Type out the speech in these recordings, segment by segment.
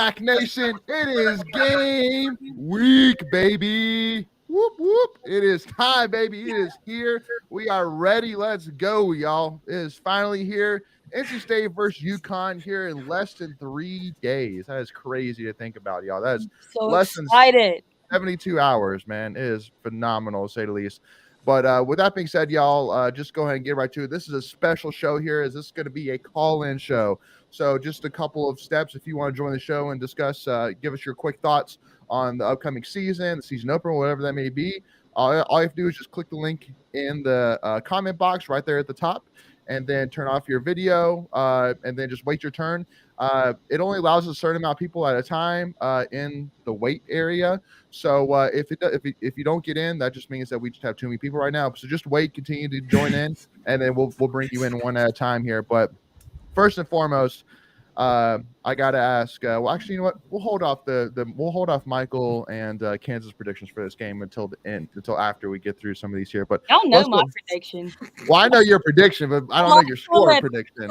Black Nation, it is game week, baby. Whoop, whoop. It is time, baby. It is here. We are ready. Let's go, y'all. It is finally here. NC State versus UConn here in less than 3 days. That is crazy to think about, y'all. That is So less than excited. 72 hours, man. It is phenomenal, to say the least. But with that being said, y'all, just go ahead and get right to it. This is a special show here. Is this going to be a call-in show? So just a couple of steps if you want to join the show and discuss, give us your quick thoughts on the upcoming season, the season opener, whatever that may be. All you have to do is just click the link in the comment box right there at the top, and then turn off your video, and then just wait your turn. It only allows a certain amount of people at a time in the wait area. So if you don't get in, that just means that we just have too many people right now. So just wait, continue to join in, and then we'll bring you in one at a time here. But first and foremost, I gotta ask. Well, actually, you know what? We'll hold off Michael and Kansas predictions for this game until the end, until after we get through some of these here. But Y'all know my prediction. well, I know your prediction, but I don't know your score prediction.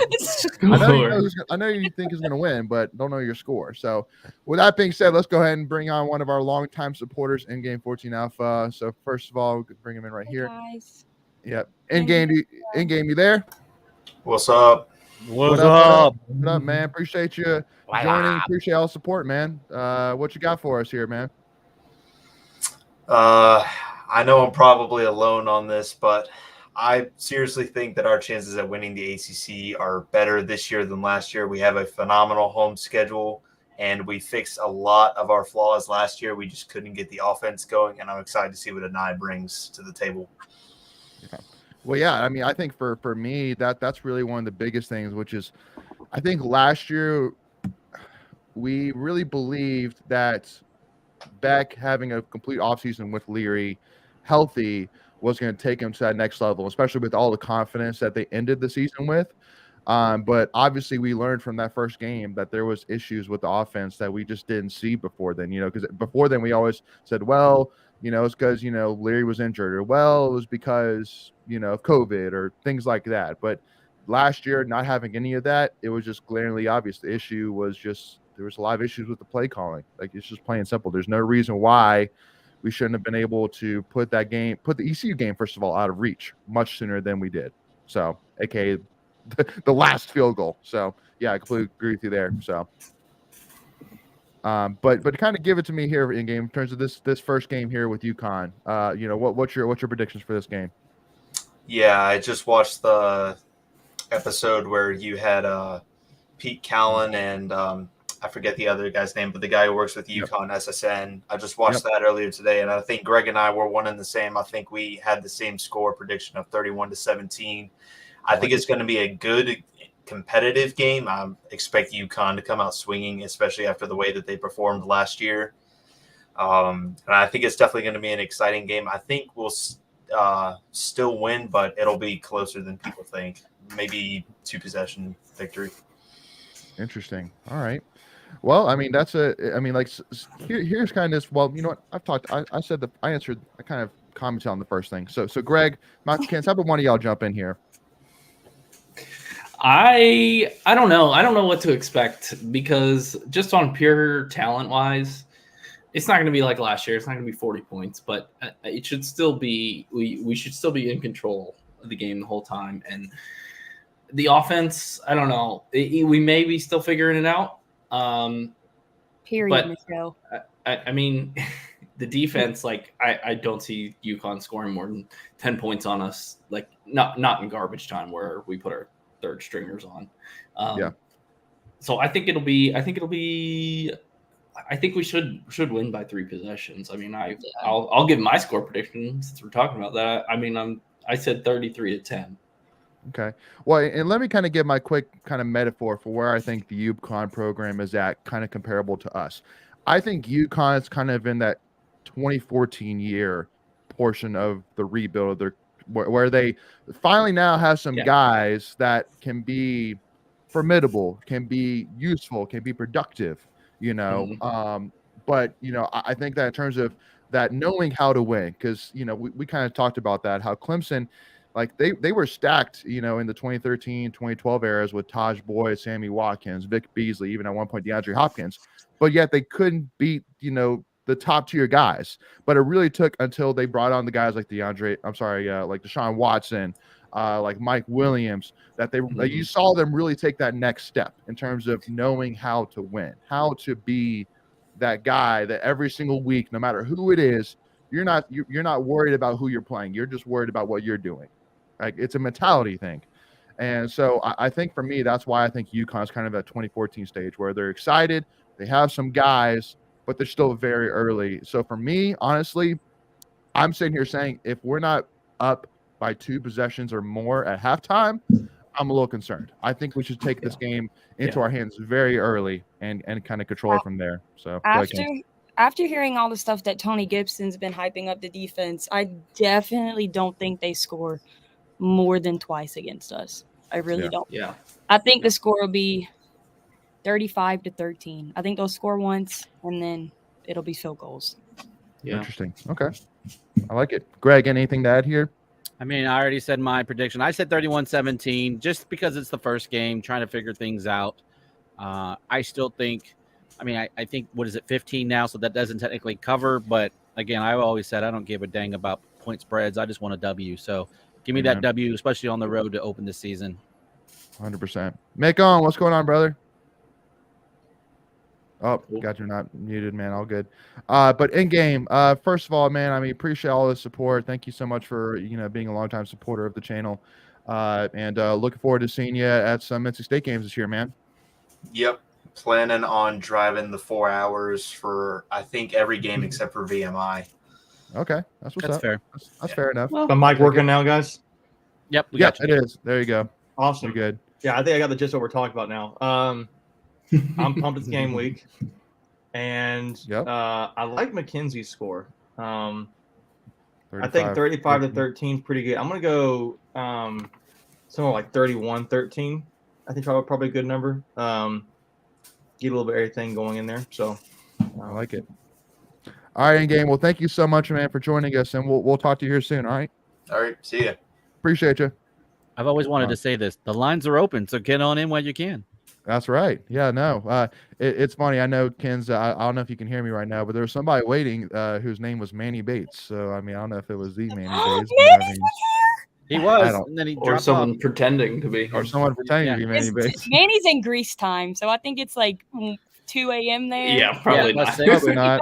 I know you think is going to win, but don't know your score. So, with that being said, let's go ahead and bring on one of our longtime supporters in Game 14 Alpha. So, first of all, bring him in right here. Guys. Yep. In game, you there? What's up? What up, man? Appreciate you joining. Appreciate all the support, man. What you got for us here, man? I know I'm probably alone on this, but I seriously think that our chances at winning the ACC are better this year than last year. We have a phenomenal home schedule, and we fixed a lot of our flaws last year. We just couldn't get the offense going, and I'm excited to see what Anai brings to the table. Yeah. Well, yeah, I mean, I think for me, that's really one of the biggest things, which is I think last year we really believed that Beck having a complete offseason with Leary healthy was going to take him to that next level, especially with all the confidence that they ended the season with. But obviously we learned from that first game that there was issues with the offense that we just didn't see before then, because before then we always said, well, it's because, Leary was injured, or, well, it was because, of COVID or things like that. But last year, not having any of that, it was just glaringly obvious. The issue was just, there was a lot of issues with the play calling. Like, it's just plain and simple. There's no reason why we shouldn't have been able to put the ECU game, first of all, out of reach much sooner than we did. So, AKA the last field goal. So, yeah, I completely agree with you there. So, but kind of give it to me here in game in terms of this first game here with UConn. What's your predictions for this game? Yeah, I just watched the episode where you had Pete Callan and I forget the other guy's name, but the guy who works with UConn SSN. I just watched that earlier today, and I think Greg and I were one and the same. I think we had the same score prediction of 31-17. I think it's going to be a good competitive game. I expect UConn to come out swinging, especially after the way that they performed last year. And I think it's definitely going to be an exciting game. I think we'll still win, but it'll be closer than people think. Maybe 2-possession victory. Interesting. All right. Well, I mean, here's kind of this. Well, you know what? I've talked. I answered. I kind of commented on the first thing. So Greg, Michael, how about one of y'all jump in here? I don't know. I don't know what to expect, because just on pure talent wise, it's not going to be like last year. It's not going to be 40 points, but it should still be. We should still be in control of the game the whole time. And the offense, I don't know. We may be still figuring it out. Period, Michelle. I mean, the defense, I don't see UConn scoring more than 10 points on us. Like not in garbage time where we put our third stringers on. So I think we should win by 3 possessions. I mean, I'll give my score prediction since we're talking about that. I mean, I said 33-10. Okay. Well, and let me kind of give my quick kind of metaphor for where I think the UConn program is at, kind of comparable to us. I think UConn is kind of in that 2014 year portion of the rebuild of their, where they finally now have some guys that can be formidable, can be useful, can be productive, Mm-hmm. But, I think that in terms of that knowing how to win, because, we kind of talked about that, how Clemson, like they were stacked, in the 2013, 2012 eras with Taj Boyd, Sammy Watkins, Vic Beasley, even at one point DeAndre Hopkins, but yet they couldn't beat, the top tier guys. But it really took until they brought on the guys like like Deshaun Watson, like Mike Williams, that you saw them really take that next step in terms of knowing how to win, how to be that guy that every single week, no matter who it is, you're not worried about who you're playing. You're just worried about what you're doing. Like, it's a mentality thing. And so I think for me, that's why I think UConn is kind of at 2014 stage where they're excited. They have some guys, but they're still very early. So for me, honestly, I'm sitting here saying if we're not up by 2 possessions or more at halftime, I'm a little concerned. I think we should take this game into our hands very early and kind of control it from there. So after hearing all the stuff that Tony Gibson's been hyping up the defense, I definitely don't think they score more than twice against us. I really don't. Yeah. I think the score will be 35-13. I think they'll score once, and then it'll be field goals. Yeah. Interesting. Okay. I like it. Greg, anything to add here? I mean, I already said my prediction. I said 31-17 just because it's the first game, trying to figure things out. I still think – I think, what is it, 15 now, so that doesn't technically cover. But, again, I always said I don't give a dang about point spreads. I just want a W. So, give me that W, especially on the road to open the season. 100%. Macon, what's going on, brother? Oh, got you not muted, man. All good. But in game, first of all, man, appreciate all the support. Thank you so much for, being a longtime supporter of the channel. And looking forward to seeing you at some NC State games this year, man. Yep. Planning on driving the 4 hours for, I think, every game except for VMI. Okay. That's what's up. Fair. That's fair enough. Well, the mic working now, guys? Yep. It is. There you go. Awesome. You're good. Yeah, I think I got the gist of what we're talking about now. I'm pumped it's game week. And I like McKenzie's score. I think 35-13 is pretty good. I'm going to go somewhere like 31-13. I think probably a good number. Get a little bit of everything going in there. So I like it. All right, in game. Well, thank you so much, man, for joining us, and we'll talk to you here soon. All right. All right. See ya. Appreciate you. I've always wanted to say this. The lines are open, so get on in while you can. That's right. Yeah, no. It's funny. I know, Ken's, I don't know if you can hear me right now, but there was somebody waiting whose name was Manny Bates. So, I don't know if it was the Manny Bates. He was, and then he dropped or someone off. pretending to be. Or someone pretending to be Manny Bates. Manny's in Greece time, so I think it's like 2 a.m. there. Yeah, probably not. Probably not.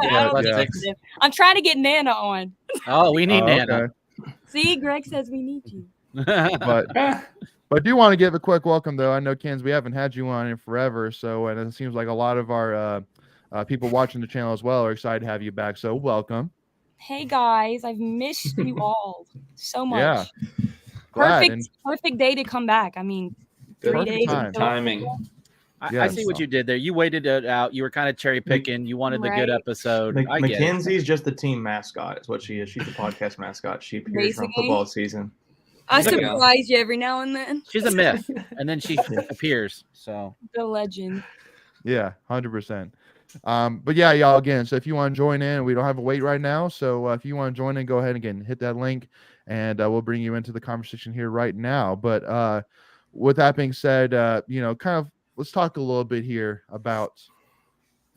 I'm trying to get Nana on. Oh, we need Nana. Okay. See, Greg says we need you. But I do want to give a quick welcome, though. I know, Kens, we haven't had you on in forever, and it seems like a lot of our people watching the channel as well are excited to have you back. So welcome. Hey guys, I've missed you all so much. Yeah. Perfect day to come back. 3 days. Timing. I see what you did there. You waited it out. You were kind of cherry picking. You wanted the good episode. Mackenzie's just the team mascot. Is what she is. She's the podcast mascot. She appears around football season. I surprise you every now and then. She's a myth, and then she appears. So the legend. Yeah, 100%. But yeah, y'all, again, so if you want to join in, we don't have a wait right now. So if you want to join in, go ahead and again hit that link, and we'll bring you into the conversation here right now. But with that being said, kind of let's talk a little bit here about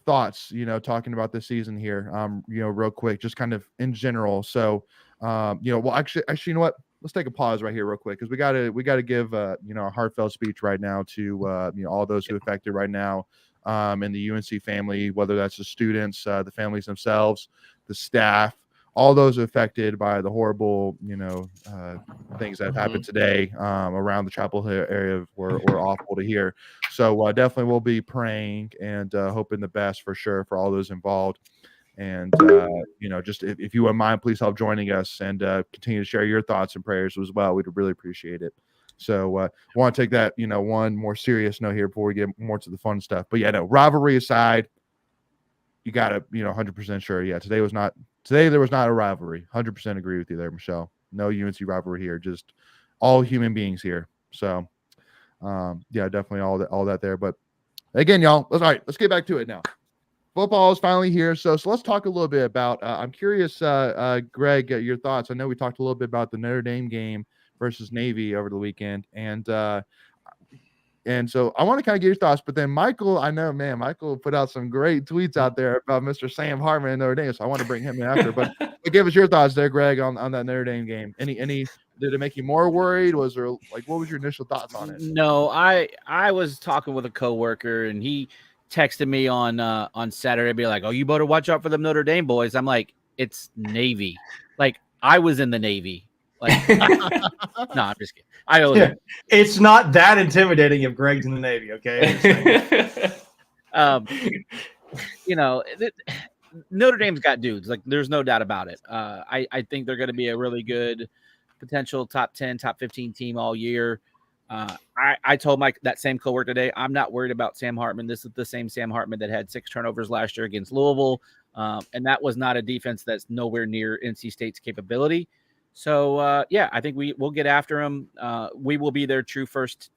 thoughts, talking about this season here, real quick, just kind of in general. So, well, actually, you know what? Let's take a pause right here real quick, because we gotta give, a heartfelt speech right now to, all those who are affected right now, in the UNC family, whether that's the students, the families themselves, the staff, all those affected by the horrible, things that have happened today around the Chapel Hill area were awful to hear. So definitely we'll be praying and hoping the best for sure for all those involved. And, just if you wouldn't mind, please help joining us and continue to share your thoughts and prayers as well. We'd really appreciate it. So want to take that, one more serious note here before we get more to the fun stuff. But yeah, no, rivalry aside, you got to, 100% sure. Yeah, today there was not a rivalry. 100% agree with you there, Michelle. No UNC rivalry here. Just all human beings here. So, yeah, definitely all that there. But again, y'all, let's get back to it now. Football is finally here. So let's talk a little bit about, I'm curious, Greg, your thoughts. I know we talked a little bit about the Notre Dame game versus Navy over the weekend, and so I want to kind of get your thoughts. But then Michael, I know, man, Michael put out some great tweets out there about Mr. Sam Hartman and Notre Dame, so I want to bring him in after. But give us your thoughts there, Greg, on that Notre Dame game. Any did it make you more worried? Was there like what was your initial thoughts on it? No, I was talking with a coworker and he texted me on Saturday, be like, "Oh, you better watch out for them Notre Dame boys." I'm like, "It's Navy." Like I was in the Navy. Like, no, I'm just kidding. It's not that intimidating if Greg's in the Navy, okay? Notre Dame's got dudes. Like, there's no doubt about it. I think they're going to be a really good potential top 10, top 15 team all year. I told that same coworker today, I'm not worried about Sam Hartman. This is the same Sam Hartman that had 6 turnovers last year against Louisville. And that was not a defense that's nowhere near NC State's capability. So, I think we'll get after him. We will be their first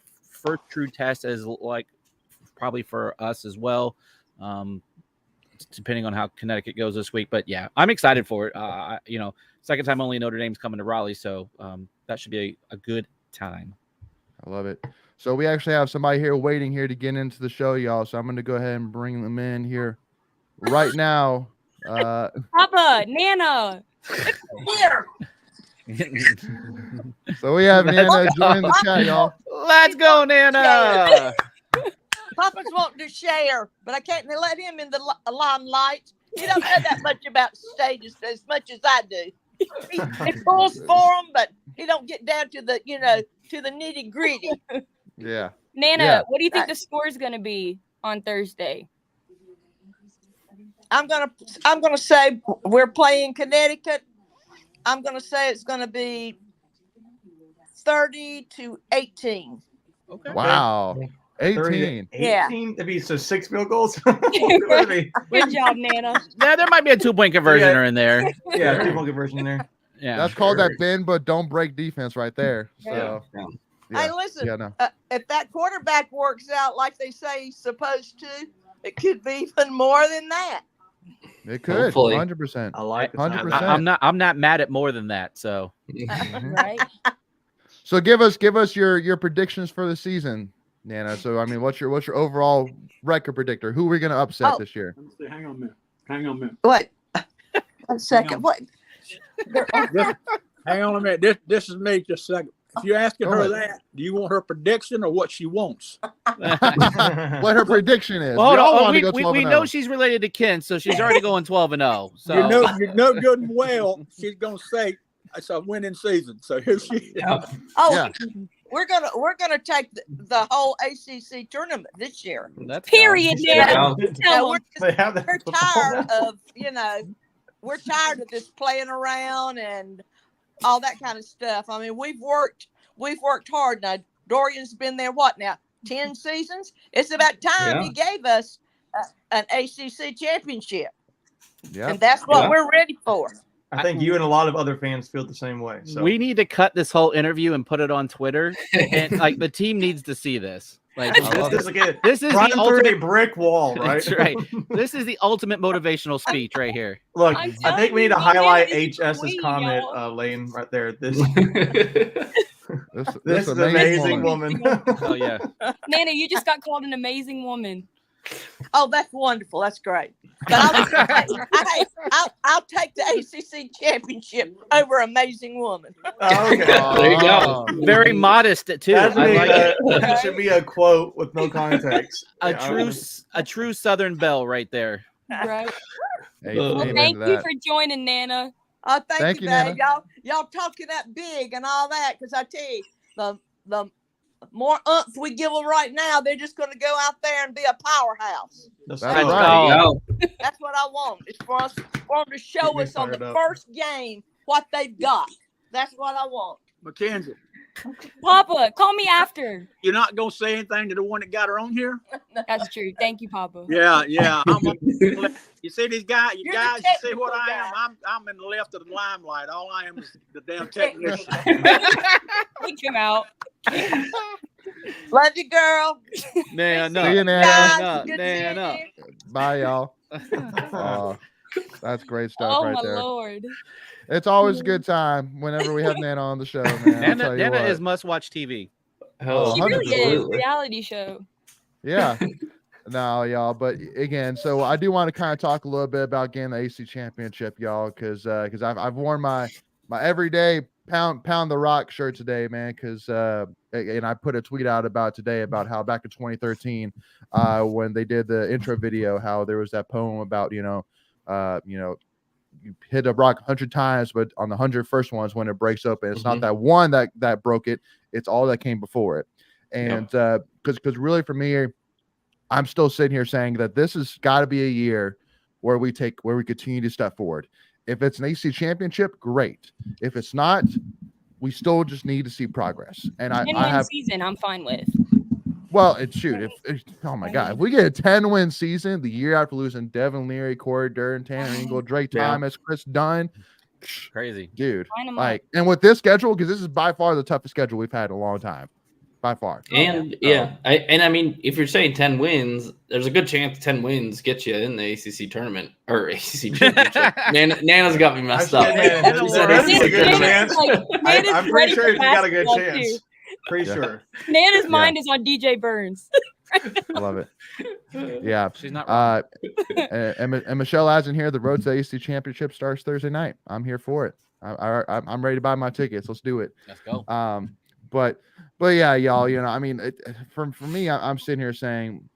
true test as like probably for us as well, depending on how Connecticut goes this week. But, yeah, I'm excited for it. Second time only Notre Dame's coming to Raleigh, so that should be a good time. I love it. So we actually have somebody here waiting here to get into the show, y'all. So I'm going to go ahead and bring them in here right now. Papa, Nana, here. So we have Nana joining the chat, y'all. Let's go, Nana. Papa's wanting to share, but I can't let him in the limelight. He don't know that much about stages as much as I do. He pulls for them, but he don't get down to the nitty gritty. Yeah. Nana, what do you think the score is going to be on Thursday? I'm gonna say we're playing Connecticut. I'm gonna say it's gonna be 30-18. Okay. Wow. 18. Yeah. That'd be 6 field goals. Good job, Nana. Yeah, there might be a 2-point conversion in there. Yeah, 2-point conversion in there. Yeah, that's called that bend but don't break defense right there. So, Hey, listen. If that quarterback works out like they say he's supposed to, it could be even more than that. It could. 100%. I like it. 100%. I'm not mad at more than that. So, right. So give us your predictions for the season, Nana. So I mean, what's your overall record predictor? Who are we going to upset this year? Hang on a minute. What? 1 second. What? Hang on a minute. This is me. Just a second. If you're asking her that, do you want her prediction or what she wants? What her prediction is? Well, we know she's related to Ken, so she's already going 12-0. So you know good and well she's gonna say it's a winning season. So here she is. We're gonna take the whole ACC tournament this year. Period. Nana. We're tired of we're tired of just playing around and all that kind of stuff. I mean, we've worked hard. Now, Dorian's been there, 10 seasons? It's about time he gave us an ACC championship. Yeah. And that's what we're ready for. I think you and a lot of other fans feel the same way. So we need to cut this whole interview and put it on Twitter. And the team needs to see this. Like this is running the through a brick wall, right? That's right. This is the ultimate motivational speech right here. Look, I think we need to highlight HS's comment, Lane, right there. This amazing woman. Oh yeah, Nana, you just got called an amazing woman. Oh, that's wonderful. That's great. But I'll take the ACC championship over amazing woman. Oh, okay. There you go. Very modest too. That should be a quote with no context. A true Southern belle right there. Right. Well, thank you for joining, Nana. Oh, thank you, babe. Y'all talking that big and all that, because I tell you, the more oomph we give them right now, they're just going to go out there and be a powerhouse. That's right. That's what I want. It's for them to show us on the first game what they've got. That's what I want. Mackenzie. Papa, call me after. You're not going to say anything to the one that got her on here? That's true. Thank you, Papa. Yeah. You see these guys? You guys, you see what I am? I'm in the left of the limelight. All I am is the damn technician. Take him out. Love you, girl. Nana. See you, Nana. Nana. Bye, y'all. That's great stuff right there. Oh, my Lord. It's always a good time whenever we have Nana on the show, man. Nana is must-watch TV. Oh, She really is. 100%. Reality show. Yeah. No, y'all. But again, so I do want to kind of talk a little bit about getting the AC championship, y'all, because I've worn my everyday pound the rock shirt today, man. Because and I put a tweet out about today about how back in 2013, when they did the intro video, how there was that poem about you hit a rock 100 times, but on the 101st ones when it breaks open, it's not that one that broke it; it's all that came before it. And because really for me, I'm still sitting here saying that this has got to be a year where we continue to step forward. If it's an AC championship, great. If it's not, we still just need to see progress. And I have season I'm fine with. Well, oh my God, if we get a 10-win season the year after losing Devin Leary, Corey Durden, Tanner Ingle, Drake Thomas, Chris Dunn, crazy, dude. Like, and with this schedule, because this is by far the toughest schedule we've had in a long time. By far. And I mean, if you're saying 10 wins, there's a good chance 10 wins get you in the ACC tournament or ACC championship. Nana's got me messed up. I'm pretty sure he's got a good chance. Pretty sure. Nana's mind is on DJ Burns. I love it. Yeah, she's not wrong. And Michelle Asin here. The road to the AC championship starts Thursday night. I'm here for it. I'm ready to buy my tickets. Let's do it. Let's go. But yeah, y'all, I mean, for me, I'm sitting here saying,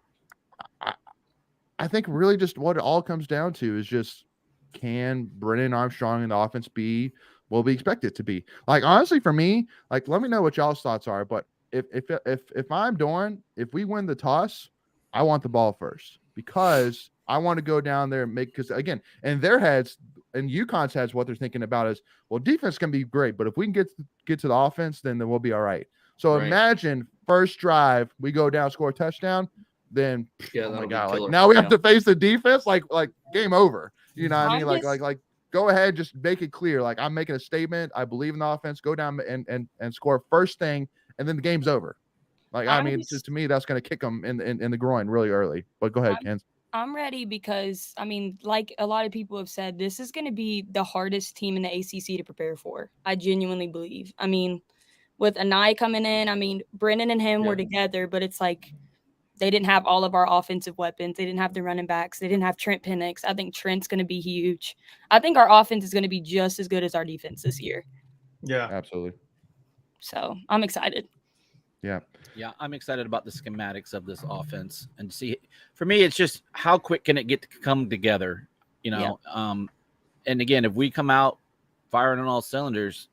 I think really just what it all comes down to is just, can Brennan Armstrong and the offense be what we expect it to be? Like, honestly, for me, like, let me know what y'all's thoughts are. But if I'm Doran, if we win the toss, I want the ball first, because I want to go down there and because again, in their heads, and UConn's heads, what they're thinking about is, well, defense can be great, but if we can get to the offense, then we'll be all right. So imagine first drive, we go down, score a touchdown, then oh my God, like now we have to face the defense, like game over. You know what I mean? Like go ahead, just make it clear. Like, I'm making a statement. I believe in the offense. Go down and score first thing, and then the game's over. Like, I mean, just to me, that's going to kick them in the groin really early. But go ahead, Ken. I'm ready because, I mean, like a lot of people have said, this is going to be the hardest team in the ACC to prepare for. I genuinely believe. I mean, with Anai coming in, I mean, Brennan and him were together, but it's like they didn't have all of our offensive weapons. They didn't have the running backs. They didn't have Trent Penix. I think Trent's going to be huge. I think our offense is going to be just as good as our defense this year. Yeah, absolutely. So I'm excited. Yeah, I'm excited about the schematics of this offense, and see, for me, it's just how quick can it get to come together, and again, if we come out firing on all cylinders,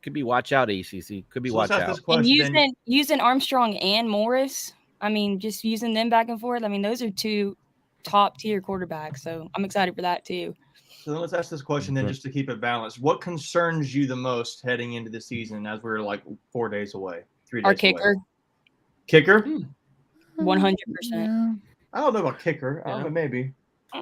could be watch out ACC, could be watch out. And using Armstrong and Morris, I mean, just using them back and forth. I mean, those are two top tier quarterbacks, so I'm excited for that too. So let's ask this question then, just to keep it balanced. What concerns you the most heading into the season as we're like 4 days away? 3 days Our kicker. Away? Kicker? 100%. I don't know about kicker. I don't know, maybe.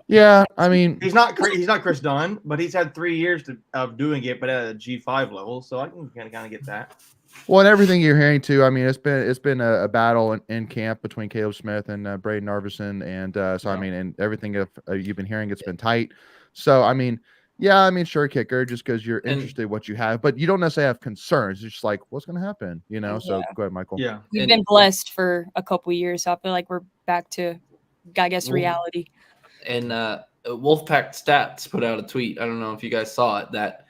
Yeah, I mean, he's not Chris Dunn, but he's had 3 years of doing it, but at a G5 level, so I can kind of get that. Well, and everything you're hearing too, I mean, it's been a battle in camp between Caleb Smith and Braden Arvison, and I mean, and everything you've been hearing, it's been tight. So I mean, yeah, I mean, sure, kicker, just because you're interested in what you have, but you don't necessarily have concerns. It's just like, what's going to happen, So go ahead, Michael. Yeah, we've been blessed for a couple of years, so I feel like we're back to, I guess, reality. And Wolfpack Stats put out a tweet. I don't know if you guys saw it, that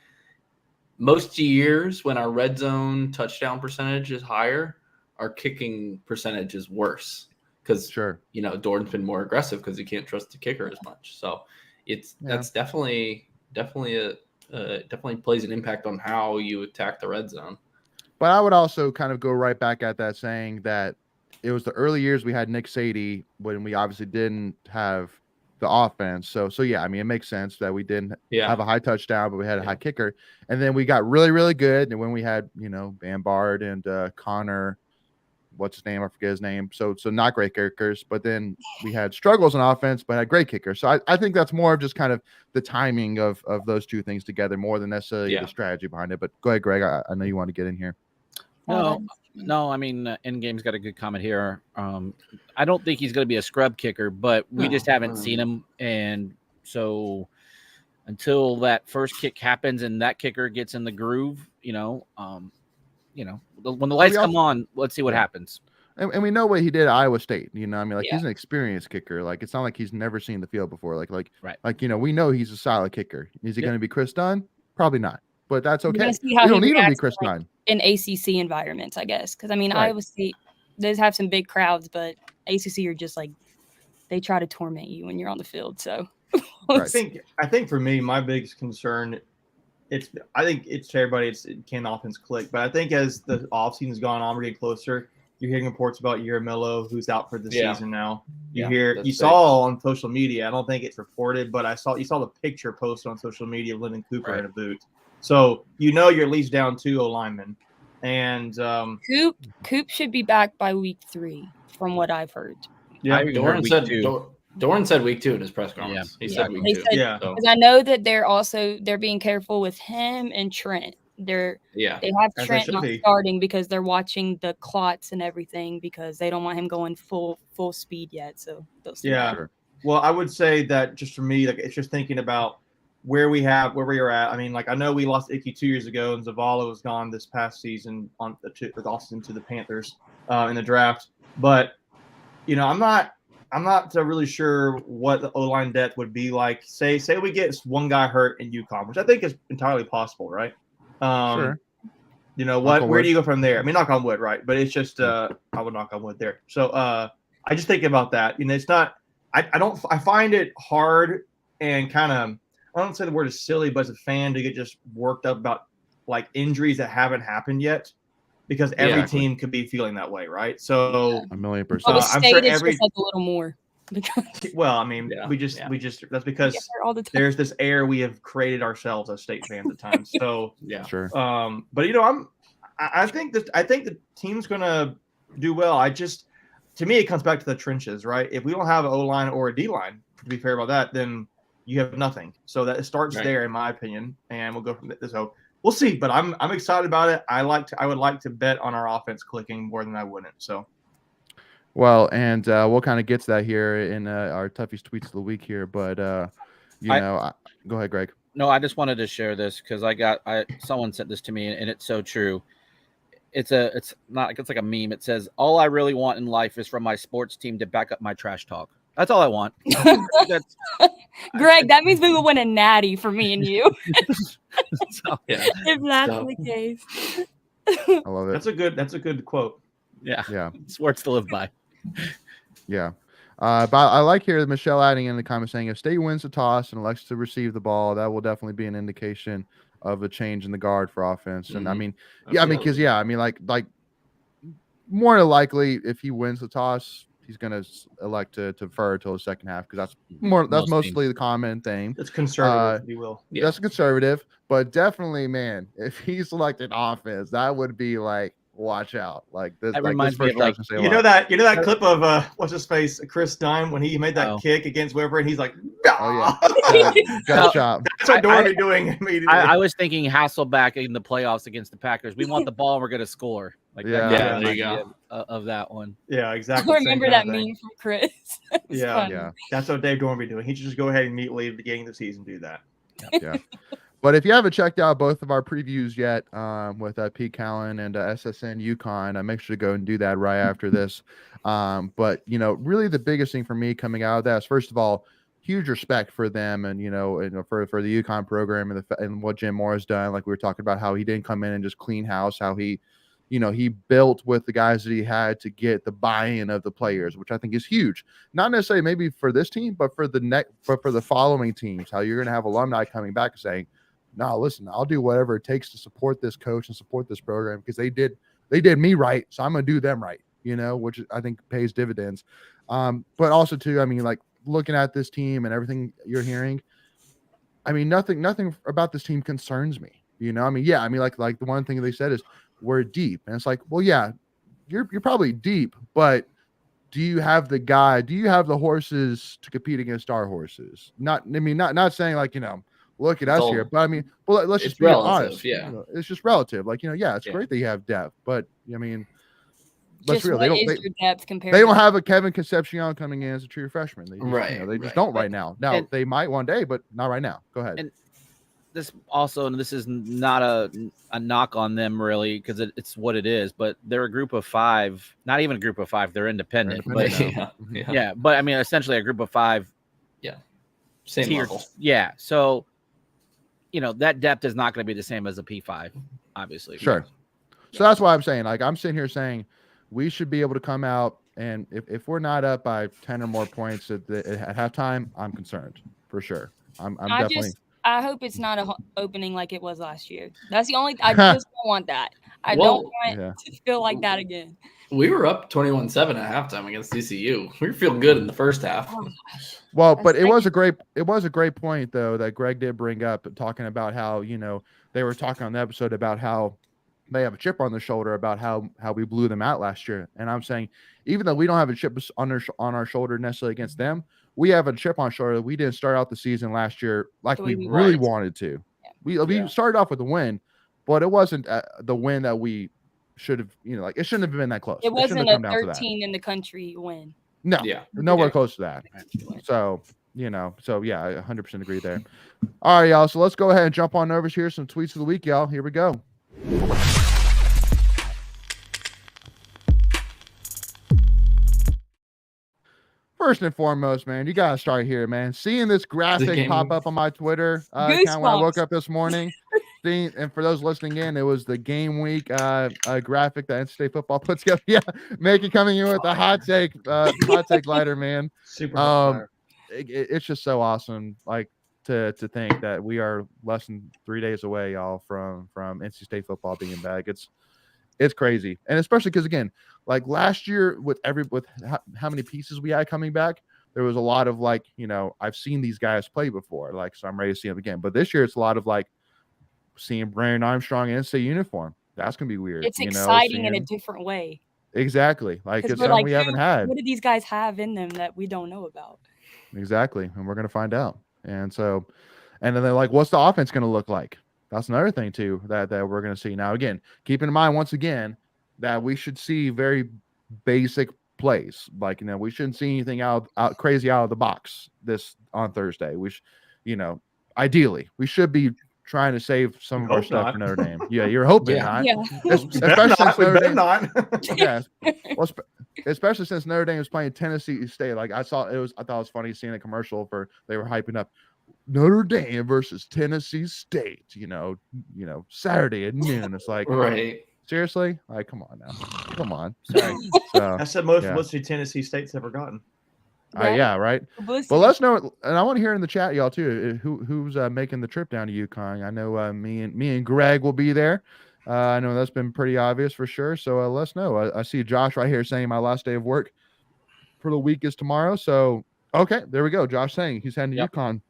most years when our red zone touchdown percentage is higher, our kicking percentage is worse, because Doran's been more aggressive because he can't trust the kicker as much. So that's definitely plays an impact on how you attack the red zone. But I would also kind of go right back at that, saying that it was the early years we had Nick Sadie when we obviously didn't have the offense. So yeah, I mean, it makes sense that we didn't have a high touchdown, but we had a high kicker. And then we got really, really good. And when we had, Bambard and Connor, what's his name? I forget his name. So not great kickers, but then we had struggles on offense, but had great kickers. So I think that's more of just kind of the timing of those two things together more than necessarily the strategy behind it. But go ahead, Greg. I know you want to get in here. No, I mean, Endgame's got a good comment here. I don't think he's going to be a scrub kicker, but we just haven't seen him. And so until that first kick happens and that kicker gets in the groove, when the lights come on, let's see what happens. And we know what he did at Iowa State. I mean, like, Yeah. he's an experienced kicker. Like, it's not like he's never seen the field before. Right. We know he's a solid kicker. Is he going to be Chris Dunn? Probably not. But that's We're okay. gonna see We how don't he need him to be reacts Chris like, Dunn. in ACC environments, I guess. Because I mean, Right. Iowa State does have some big crowds, but ACC are just like they try to torment you when you're on the field. So Right. I think for me, my biggest concern, I think it's to everybody. Can offense click? But I think as the offseason's gone on, we're getting closer. You're hearing reports about Yurmillo, who's out for the season now. You saw on social media. I don't think it's reported, but you saw the picture posted on social media of Lyndon Cooper in a boot. So you're at least down 2 O-linemen, and Coop should be back by week 3, from what I've heard. Yeah, Doran said week 2 in his press conference. He said week 2. Because I know that they're being careful with him and Trent. They have Trent not starting because they're watching the clots and everything because they don't want him going full speed yet. So Sure. Well, I would say that just for me, like, it's just thinking about where we are at. I mean, like, I know we lost Icky 2 years ago, and Zavala was gone this past season with Austin to the Panthers in the draft. But I'm not really sure what the O-line depth would be like. Say we get one guy hurt in UConn, which I think is entirely possible, right? Sure. Where do you go from there? I mean, knock on wood, right? But it's just I would knock on wood there. So I just think about that. It's not. I find it hard and kind of, I don't say the word is silly, but as a fan to get just worked up about like injuries that haven't happened yet, because every team could be feeling that way, right? So 1,000,000%. I'm sure just like a little more. Well, I mean, we just that's because there's this air we have created ourselves as state fans at times. So Sure. But I think the team's gonna do well. To me, it comes back to the trenches, right? If we don't have an O-line or a D-line, to be fair about that, then you have nothing. So that it starts there, in my opinion, and we'll go from there. So we'll see. But I'm excited about it. I would like to bet on our offense clicking more than I wouldn't. So. Well, and we'll kind of get to that here in our Tuffy's tweets of the week here. But go ahead, Greg. No, I just wanted to share this because someone sent this to me, and it's so true. It's like a meme. It says, "All I really want in life is for my sports team to back up my trash talk." That's all I want. Greg, that means we will win a natty for me and you. If that's the case. I love it. That's a good quote. Yeah. It's words to live by. Yeah. But I like here that Michelle adding in the comments saying if State wins the toss and elects to receive the ball, that will definitely be an indication of a change in the guard for offense. And I mean, like more than likely, if he wins the toss, he's going to elect to defer till the second half because that's mostly the common thing. It's conservative, if you will. That's conservative, but definitely, man, if he selected offense, that would be like, watch out. Like this, that reminds me of like that clip of what's his face, Chris Stein, when he made that kick against Weber and he's like, got shot. That's what Dorby doing immediately. I was thinking Hasselback in the playoffs against the Packers. We want the ball and we're gonna score. Like there you go. Of that one. Yeah, exactly. I remember that meme from Chris. Yeah. That's what Dave Dorby doing. He should just go ahead and immediately at the beginning of the season do that. Yeah. But if you haven't checked out both of our previews yet with Pete Callan and SSN UConn, make sure to go and do that right after this. But, really the biggest thing for me coming out of that is, first of all, huge respect for them and, for the UConn program and what Jim Moore has done. Like we were talking about how he didn't come in and just clean house, how he built with the guys that he had to get the buy-in of the players, which I think is huge. Not necessarily maybe for this team, but for the following teams, how you're going to have alumni coming back and saying, no, listen, I'll do whatever it takes to support this coach and support this program because they did me right. So I'm going to do them right, which I think pays dividends. But also too, like looking at this team and everything you're hearing, nothing about this team concerns me, like the one thing they said is we're deep. And it's like, well, yeah, you're probably deep, but do you have the horses to compete against our horses? Not saying like, look at us here, but let's just be honest. Yeah, it's just relative. Like, it's great that you have depth, but let's Just real. what They is don't. your depth compared? They to don't have a Kevin Concepcion coming in as a true freshman. They just, Right, they just right. don't right now. Now And- they might one day, but not right now. Go ahead. And this also, and this is not a knock on them really, because it's what it is. But they're a group of 5, not even a group of 5. They're independent. They're independent But yeah, but I mean, essentially a group of 5. Same tiered, level. Yeah. So, that depth is not going to be the same as a P5, obviously. Sure. So that's why I'm saying, like, I'm sitting here saying we should be able to come out, and if we're not up by 10 or more points at halftime, I'm concerned for sure. I'm definitely. I hope it's not a opening like it was last year. That's the only. I just don't want that. I don't want to feel like that again. We were up 21-7 at halftime against TCU. We were feeling good in the first half. Oh, Well, That's but it was crazy. a great point though that Greg did bring up, talking about how they were talking on the episode about how they have a chip on their shoulder about how we blew them out last year, and I'm saying even though we don't have a chip on our shoulder necessarily against them, we have a chip on shoulder. We didn't start out the season last year like we really wanted to. We started off with a win, but it wasn't the win that we should have. Like it shouldn't have been that close. It wasn't a a 13 in the country win. No, Yeah. nowhere close to that. So, so yeah, I 100% agree there. All right, y'all. So let's go ahead and jump on over here. Some tweets of the week, y'all. Here we go. First and foremost, man, you got to start here, man. Seeing this graphic pop up on my Twitter account when I woke up this morning. And for those listening in, it was the game week graphic that NC State football puts together. Yeah, Macon coming in with the hot take lighter, man. Super. It's just so awesome, like to think that we are less than 3 days away, y'all, from NC State football being back. It's crazy, and especially because again, like last year with how many pieces we had coming back, there was a lot of like I've seen these guys play before, like so I'm ready to see them again. But this year it's a lot of like seeing Brandon Armstrong in NC uniform. That's gonna be weird. It's exciting in a different way. Exactly, like it's something we haven't had. What do these guys have in them that we don't know about? Exactly, and we're gonna find out. And so, and then they're like, what's the offense gonna look like? That's another thing too that we're gonna see. Now again, keep in mind once again that we should see very basic plays. Like we shouldn't see anything out crazy out of the box this on Thursday. We ideally we should be trying to save some of our stuff for Notre Dame. Yeah, you're hoping not. Yeah. Especially since Notre Dame. Yeah. Well, especially since Notre Dame was playing Tennessee State. Like I thought it was funny seeing a commercial they were hyping up Notre Dame versus Tennessee State. Saturday at noon. It's like, right. Seriously? Like, come on now. Come on. Sorry. So, that's the most publicity Tennessee State's ever gotten. Yeah, right. Well, let us know, and I want to hear in the chat, y'all too, who's making the trip down to UConn. I know me and Greg will be there. I know that's been pretty obvious for sure. So let us know. I see Josh right here saying my last day of work for the week is tomorrow. So okay, there we go. Josh saying he's heading to UConn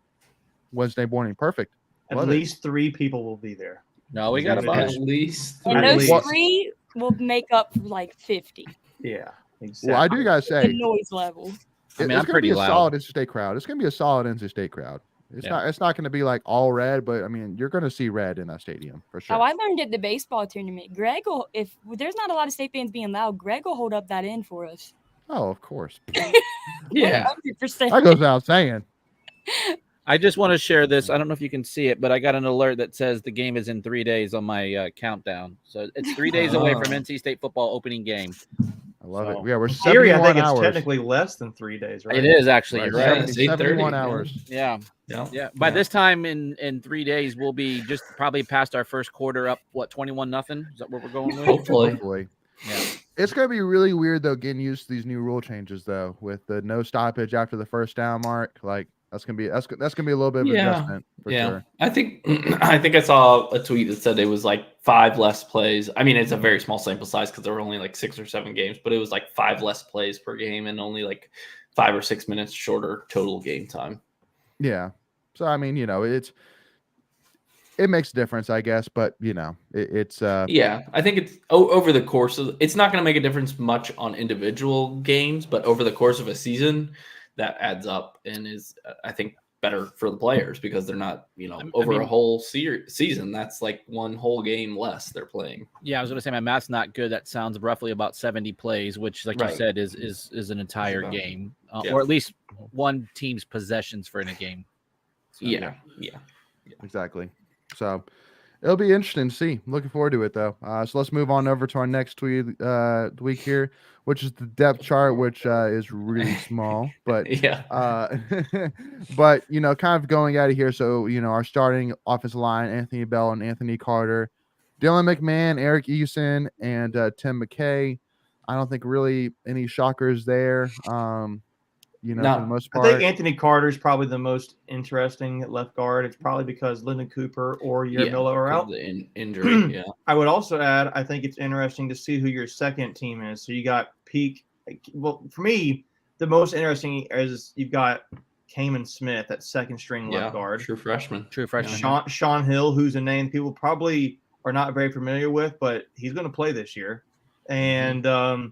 Wednesday morning. Perfect. At least 3 people will be there. No, we got a bunch. At least. And those 3 will make up for like 50. Yeah, exactly. Well, I do gotta say, the noise level. I mean, it's I'm gonna pretty be a loud. solid NC State crowd. It's gonna be a solid NC State crowd. It's not going to be like all red, but I mean, you're going to see red in that stadium for sure. Oh, I learned at the baseball tournament. Greg will, if there's not a lot of State fans being loud, Greg will hold up that end for us. Oh, of course. Yeah. 100%. That goes without saying. I just want to share this. I don't know if you can see it, but I got an alert that says the game is in 3 days on my countdown. So it's 3 days away from NC State football opening game. I love it. Yeah, we're 71 I think hours. it's technically less than 3 days, right? It is actually. Right. You're right. 71 hours. Yeah. By this time in 3 days, we'll be just probably past our first quarter up. What 21-0? Is that what we're going with? Hopefully. Yeah. It's going to be really weird though, getting used to these new rule changes though, with the no stoppage after the first down mark. Like that's gonna be a little bit of adjustment for sure. I think I saw a tweet that said it was like 5 less plays. I mean, it's a very small sample size because there were only like 6 or 7 games, but it was like 5 less plays per game and only like 5 or 6 minutes shorter total game time. Yeah. So I mean, it makes a difference, I guess, but it's yeah, I think it's over the course of it's not going to make a difference much on individual games, but over the course of a season, that adds up and is I think better for the players because they're not, over a whole season. That's like one whole game less they're playing. Yeah, I was going to say my math's not good. That sounds roughly about 70 plays, which, like you said, is an entire game, or at least one team's possessions for in a game. So, yeah, exactly. So it'll be interesting to see. Looking forward to it, though. So let's move on over to our next week here, which is the depth chart, which is really small, but but kind of going out of here. So our starting offensive line: Anthony Bell and Anthony Carter, Dylan McMahon, Eric Eason, and Tim McKay. I don't think really any shockers there. For the most part. I think Anthony Carter is probably the most interesting at left guard. It's probably because Lyndon Cooper or Miller are out. The injury, yeah. I would also add, I think it's interesting to see who your second team is. So you got Peak. Well, for me, the most interesting is you've got Kamen Smith at second string left guard. True freshman. Sean Hill, who's a name people probably are not very familiar with, but he's going to play this year. And I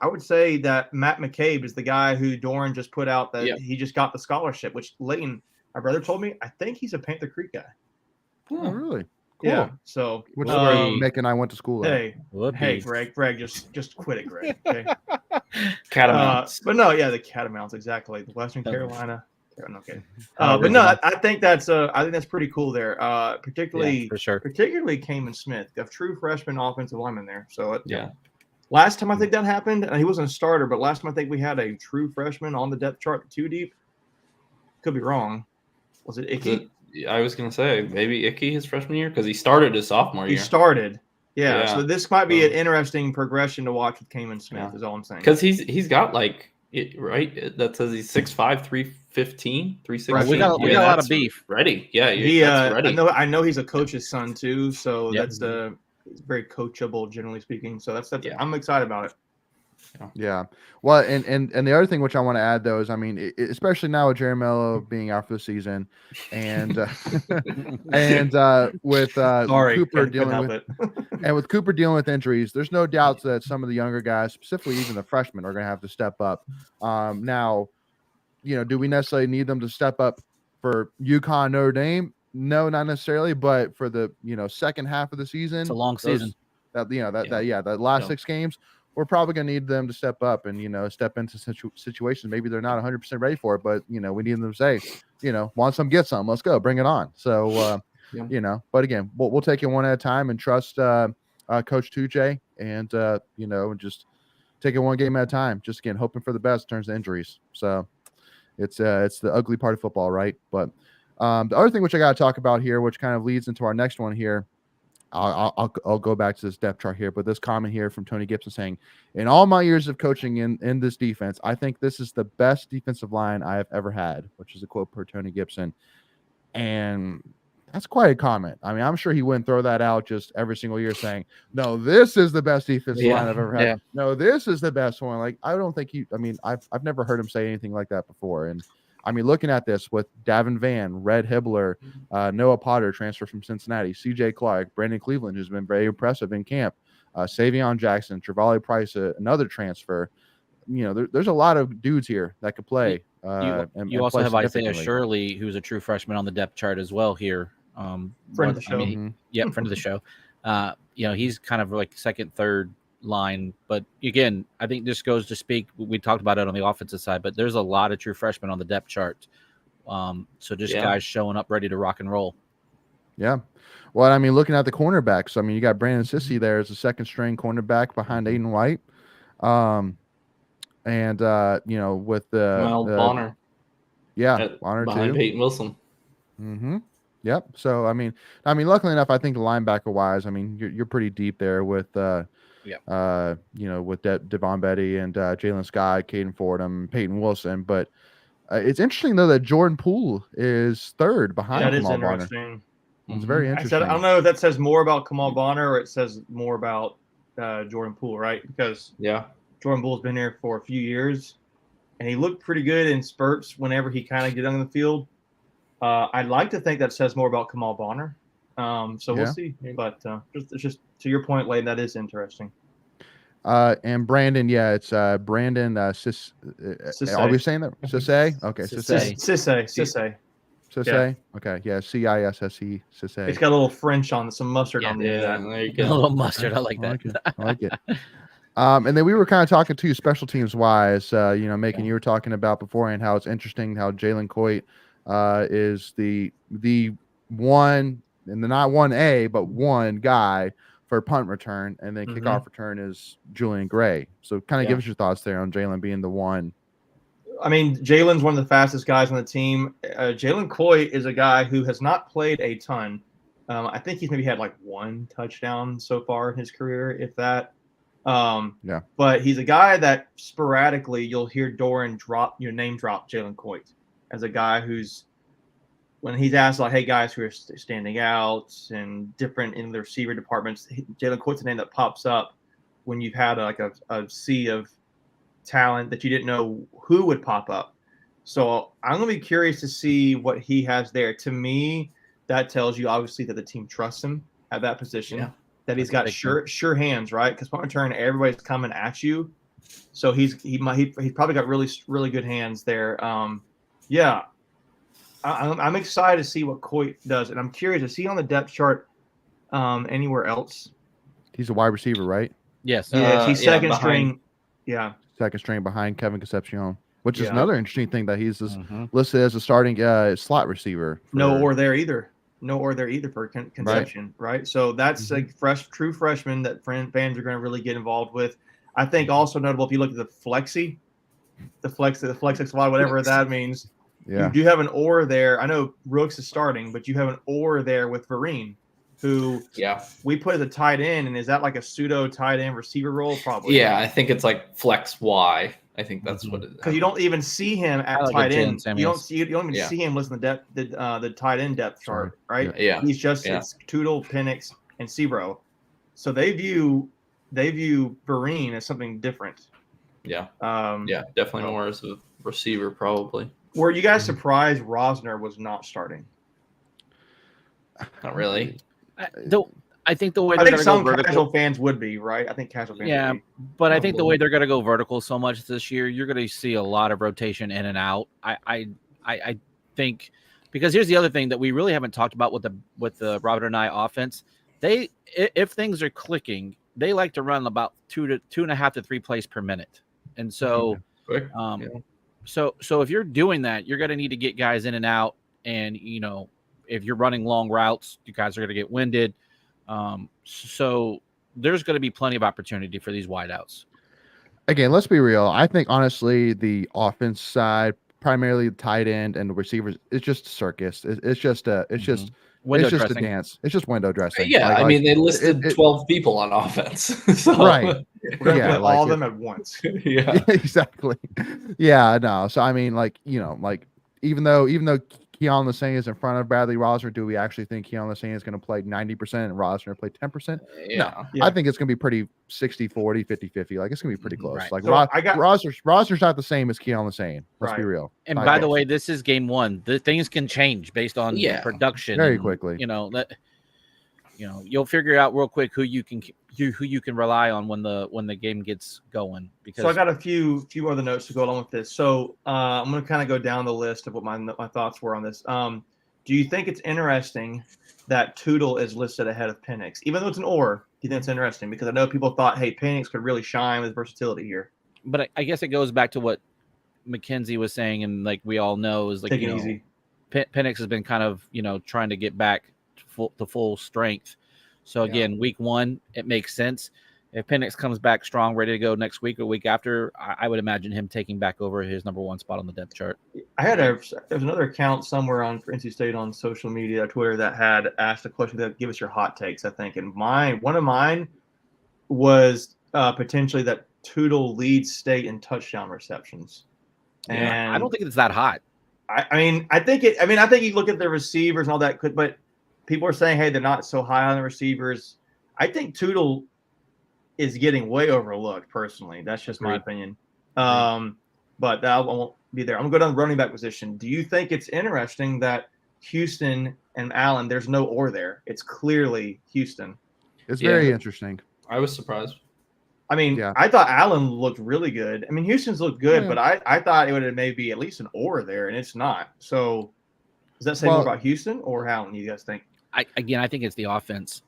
would say that Matt McCabe is the guy who Doran just put out that he just got the scholarship, which Leighton, my brother, told me. I think he's a Panther Creek guy. Oh, really? Cool. Yeah. So which is where Mick and I went to school. Hey, Greg, just quit it, Greg. Okay. Catamounts. But no, the Catamounts, exactly. The Western Carolina. Okay. But no, I think that's pretty cool there. Particularly for sure. Particularly Kamen Smith, a true freshman offensive lineman there. So last time I think that happened, and he wasn't a starter, but last time I think we had a true freshman on the depth chart 2 deep. Could be wrong. Was it Icky? I was going to say maybe Icky his freshman year because he started his sophomore year. He started. Yeah. So this might be an interesting progression to watch with Kamen Smith, is all I'm saying. Because he's got right? That says he's 6'5", 315, 316. Right. We got a lot of beef. Ready. Yeah. Ready. I know he's a coach's son too, so that's he's very coachable, generally speaking. So that's I'm excited about it. Yeah. Well, and the other thing which I want to add though is, I mean, especially now with Jerry Mello being out for the season, and with Cooper dealing with with Cooper dealing with injuries, there's no doubt that some of the younger guys, specifically even the freshmen, are going to have to step up. Now, do we necessarily need them to step up for UConn, Notre Dame? No, not necessarily, but for the second half of the season, it's a long season. That last 6 games, we're probably going to need them to step up and step into situations. Maybe they're not 100% ready for it, but we need them to say, want some, get some, let's go, bring it on. So but again, we'll take it one at a time and trust Coach Tuche, and just take it one game at a time. Just again, hoping for the best in terms of injuries. So it's the ugly part of football, right? But the other thing which I got to talk about here, which kind of leads into our next one here, I'll go back to this depth chart here, but this comment here from Tony Gibson saying, in all my years of coaching in this defense, I think this is the best defensive line I have ever had, which is a quote per Tony Gibson. And that's quite a comment. I mean, I'm sure he wouldn't throw that out just every single year saying, no, this is the best defensive line I've ever had. Yeah. No, this is the best one. Like, I don't think I've never heard him say anything like that before. And I mean, looking at this with Davin Van, Red Hibbler, Noah Potter, transfer from Cincinnati, C.J. Clark, Brandon Cleveland, who's been very impressive in camp, Savion Jackson, Trevally Price, another transfer. There's a lot of dudes here that could play. You also have Isaiah Shirley, who's a true freshman on the depth chart as well here. Friend of the show. Friend of the show. He's kind of like second, third line, but again, I think this goes to speak. We talked about it on the offensive side, but there's a lot of true freshmen on the depth chart. So just guys showing up ready to rock and roll. Yeah. Well, I mean, looking at the cornerbacks, I mean, you got Brandon Sissy there as a second string cornerback behind Aiden White. With Bonner. Bonner behind too. Peyton Wilson. Mm-hmm. Yep. So I mean, luckily enough, I think the linebacker wise, I mean, you're pretty deep there with with Devon Betty and Jalen Scott, Caden Fordham, Peyton Wilson. But it's interesting though that Jordan Poole is third behind. That is Kamal interesting. Bonner. It's very interesting. I don't know if that says more about Kamal Bonner or it says more about Jordan Poole, right? Because Jordan Poole's been here for a few years, and he looked pretty good in spurts whenever he kind of get on the field. I'd like to think that says more about Kamal Bonner. So we'll see. But just to your point, Layden, that is interesting. And Brandon, it's Brandon are we saying that? Cisse? Okay, Cisse. Cisse. Okay, yeah, Cisse. Cisse. It's got a little French on, some mustard on the end of that. There you A go. little mustard. I like that. I like it. And then we were kind of talking to special teams wise, making you were talking about beforehand how it's interesting how Jalen Coit is the one, and the not 1A, but one guy for punt return, and then kickoff return is Julian Gray. So kind of give us your thoughts there on Jalen being the one. I mean, Jalen's one of the fastest guys on the team. Jalen Coit is a guy who has not played a ton. I think he's maybe had like one touchdown so far in his career, if that. But he's a guy that sporadically you'll hear Doran name drop Jalen Coit as a guy who's, when he's asked like, hey guys who are standing out and different in the receiver departments, Jalen Coit's a name that pops up when you've had like a sea of talent that you didn't know who would pop up. So I'm going to be curious to see what he has there. To me, that tells you obviously that the team trusts him at that position, that he's got sure hands, right? Because punt return, everybody's coming at you. So he's probably got really good hands there. I'm excited to see what Coit does, and I'm curious to see on the depth chart anywhere else. He's a wide receiver, right? Yes. He's second string. Yeah. Second string behind Kevin Concepcion, which is another interesting thing that he's listed as a starting slot receiver. No or there either for Concepcion, right? So that's a true freshman that fans are going to really get involved with. I think also notable if you look at the flexi squad, whatever that means. Yeah. You do have an or there. I know Rooks is starting, but you have an or there with Vereen, who we put as a tight end, and is that like a pseudo tight end receiver role? Probably. Yeah, I think it's like flex Y. I think that's what it is. Because you don't even see him at tight end. You don't even see him listen to the tight end depth chart, right? Yeah. He's just it's Tootle, Penix, and Sebro. So they view Vereen as something different. Yeah. Definitely more as a receiver, probably. Were you guys surprised Rosner was not starting? Not really. I think the way I think some casual fans would be, right? I think casual fans would be. But I think the way they're going to go vertical so much this year, you're going to see a lot of rotation in and out. I think, because here's the other thing that we really haven't talked about with the Robert and I offense. If things are clicking, they like to run about 2.5 to 3 plays per minute, and so so if you're doing that, you're going to need to get guys in and out, and if you're running long routes, you guys are going to get winded. So there's going to be plenty of opportunity for these wideouts. Again, let's be real. I think honestly, the offense side, primarily the tight end and the receivers, it's just a circus. It's just a dance. It's just window dressing. Yeah, I mean, they listed 12 people on offense. So. Right. We're going to put all of them at once. Yeah, exactly. Yeah, no. So I mean, even though Keon Lassane is in front of Bradley Rosner, do we actually think Keon Lassane is going to play 90% and Rosner play 10%? No. I think it's going to be pretty 60-40, 50-50. Like, it's going to be pretty close. Right. Like, So Rosner's not the same as Keon Lassane. Let's be real. And by the way, this is game one. The things can change based on production very quickly. You'll figure out real quick who you can rely on when the game gets going. So I got a few other notes to go along with this. So I'm going to kind of go down the list of what my thoughts were on this. Do you think it's interesting that Tootle is listed ahead of Penix, even though it's an or? Do you think it's interesting? Because I know people thought, hey, Penix could really shine with versatility here. But I guess it goes back to what McKenzie was saying, and like we all know is like take it easy. Penix has been kind of trying to get back to full strength. So again, week one, it makes sense. If Penix comes back strong, ready to go next week or week after, I would imagine him taking back over his number one spot on the depth chart. There's another account somewhere on for NC State on social media, Twitter, that had asked a question that give us your hot takes, I think. And one of mine was potentially that Tootle leads State in touchdown receptions. And I don't think it's that hot. I think you look at the receivers and all that, but people are saying, hey, they're not so high on the receivers. I think Tootle is getting way overlooked, personally. That's just my opinion. But that won't be there. I'm going to go down the running back position. Do you think it's interesting that Houston and Allen, there's no or there? It's clearly Houston. It's very interesting. I was surprised. I mean, Yeah. I thought Allen looked really good. I mean, Houston's looked good, Yeah. but I thought it would have maybe at least an or there, and it's not. So does that say Well- more about Houston or Allen, you guys think? I think it's the offense.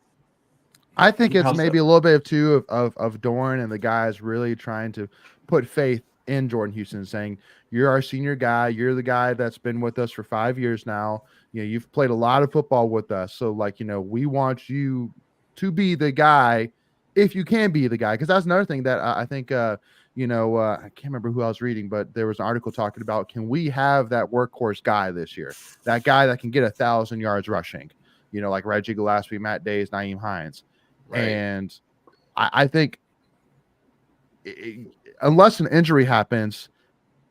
I think it's How's that? maybe a little bit of Dorn and the guys really trying to put faith in Jordan Houston, saying, "You're our senior guy. You're the guy that's been with us for 5 years now. You know, you've played a lot of football with us. So, like, you know, we want you to be the guy if you can be the guy." Because that's another thing that I think, I can't remember who I was reading, but there was an article talking about, can we have that workhorse guy this year? That guy that can get 1,000 yards rushing, you know, like Reggie Gillespie, Matt Days, Naeem Hines. Right. And I think unless an injury happens,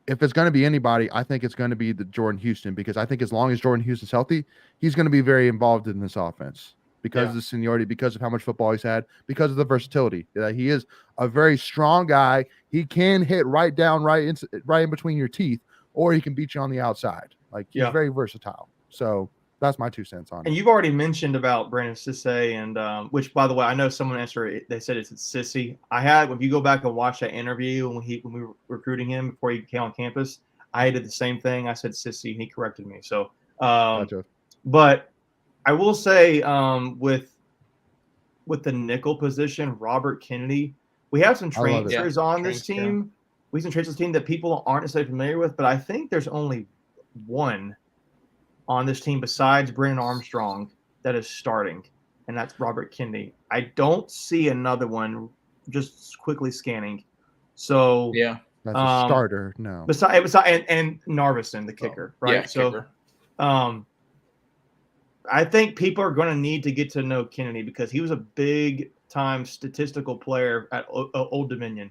if it's going to be anybody, I think it's going to be the Jordan Houston, because I think as long as Jordan Houston's healthy, he's going to be very involved in this offense because of the seniority, because of how much football he's had, because of the versatility. That he is a very strong guy. He can hit right in between your teeth, or he can beat you on the outside. Like, he's very versatile. So that's my 2 cents on it. And you've already mentioned about Brandon Sissay, and which, by the way, I know someone answered it. They said it's Sissy. If you go back and watch that interview when we were recruiting him before he came on campus, I did the same thing. I said Sissy, and he corrected me. So, Gotcha. But I will say, with the nickel position, Robert Kennedy, we have some transfers on this team. We have some transfers team that people aren't necessarily familiar with, but I think there's only one on this team besides Brennan Armstrong that is starting, and that's Robert Kennedy. I don't see another one, just quickly scanning. So Yeah, that's a starter. No. Besides and Narvison, the kicker, right? Yeah, So kicker. I think people are going to need to get to know Kennedy because he was a big time statistical player at Old Dominion.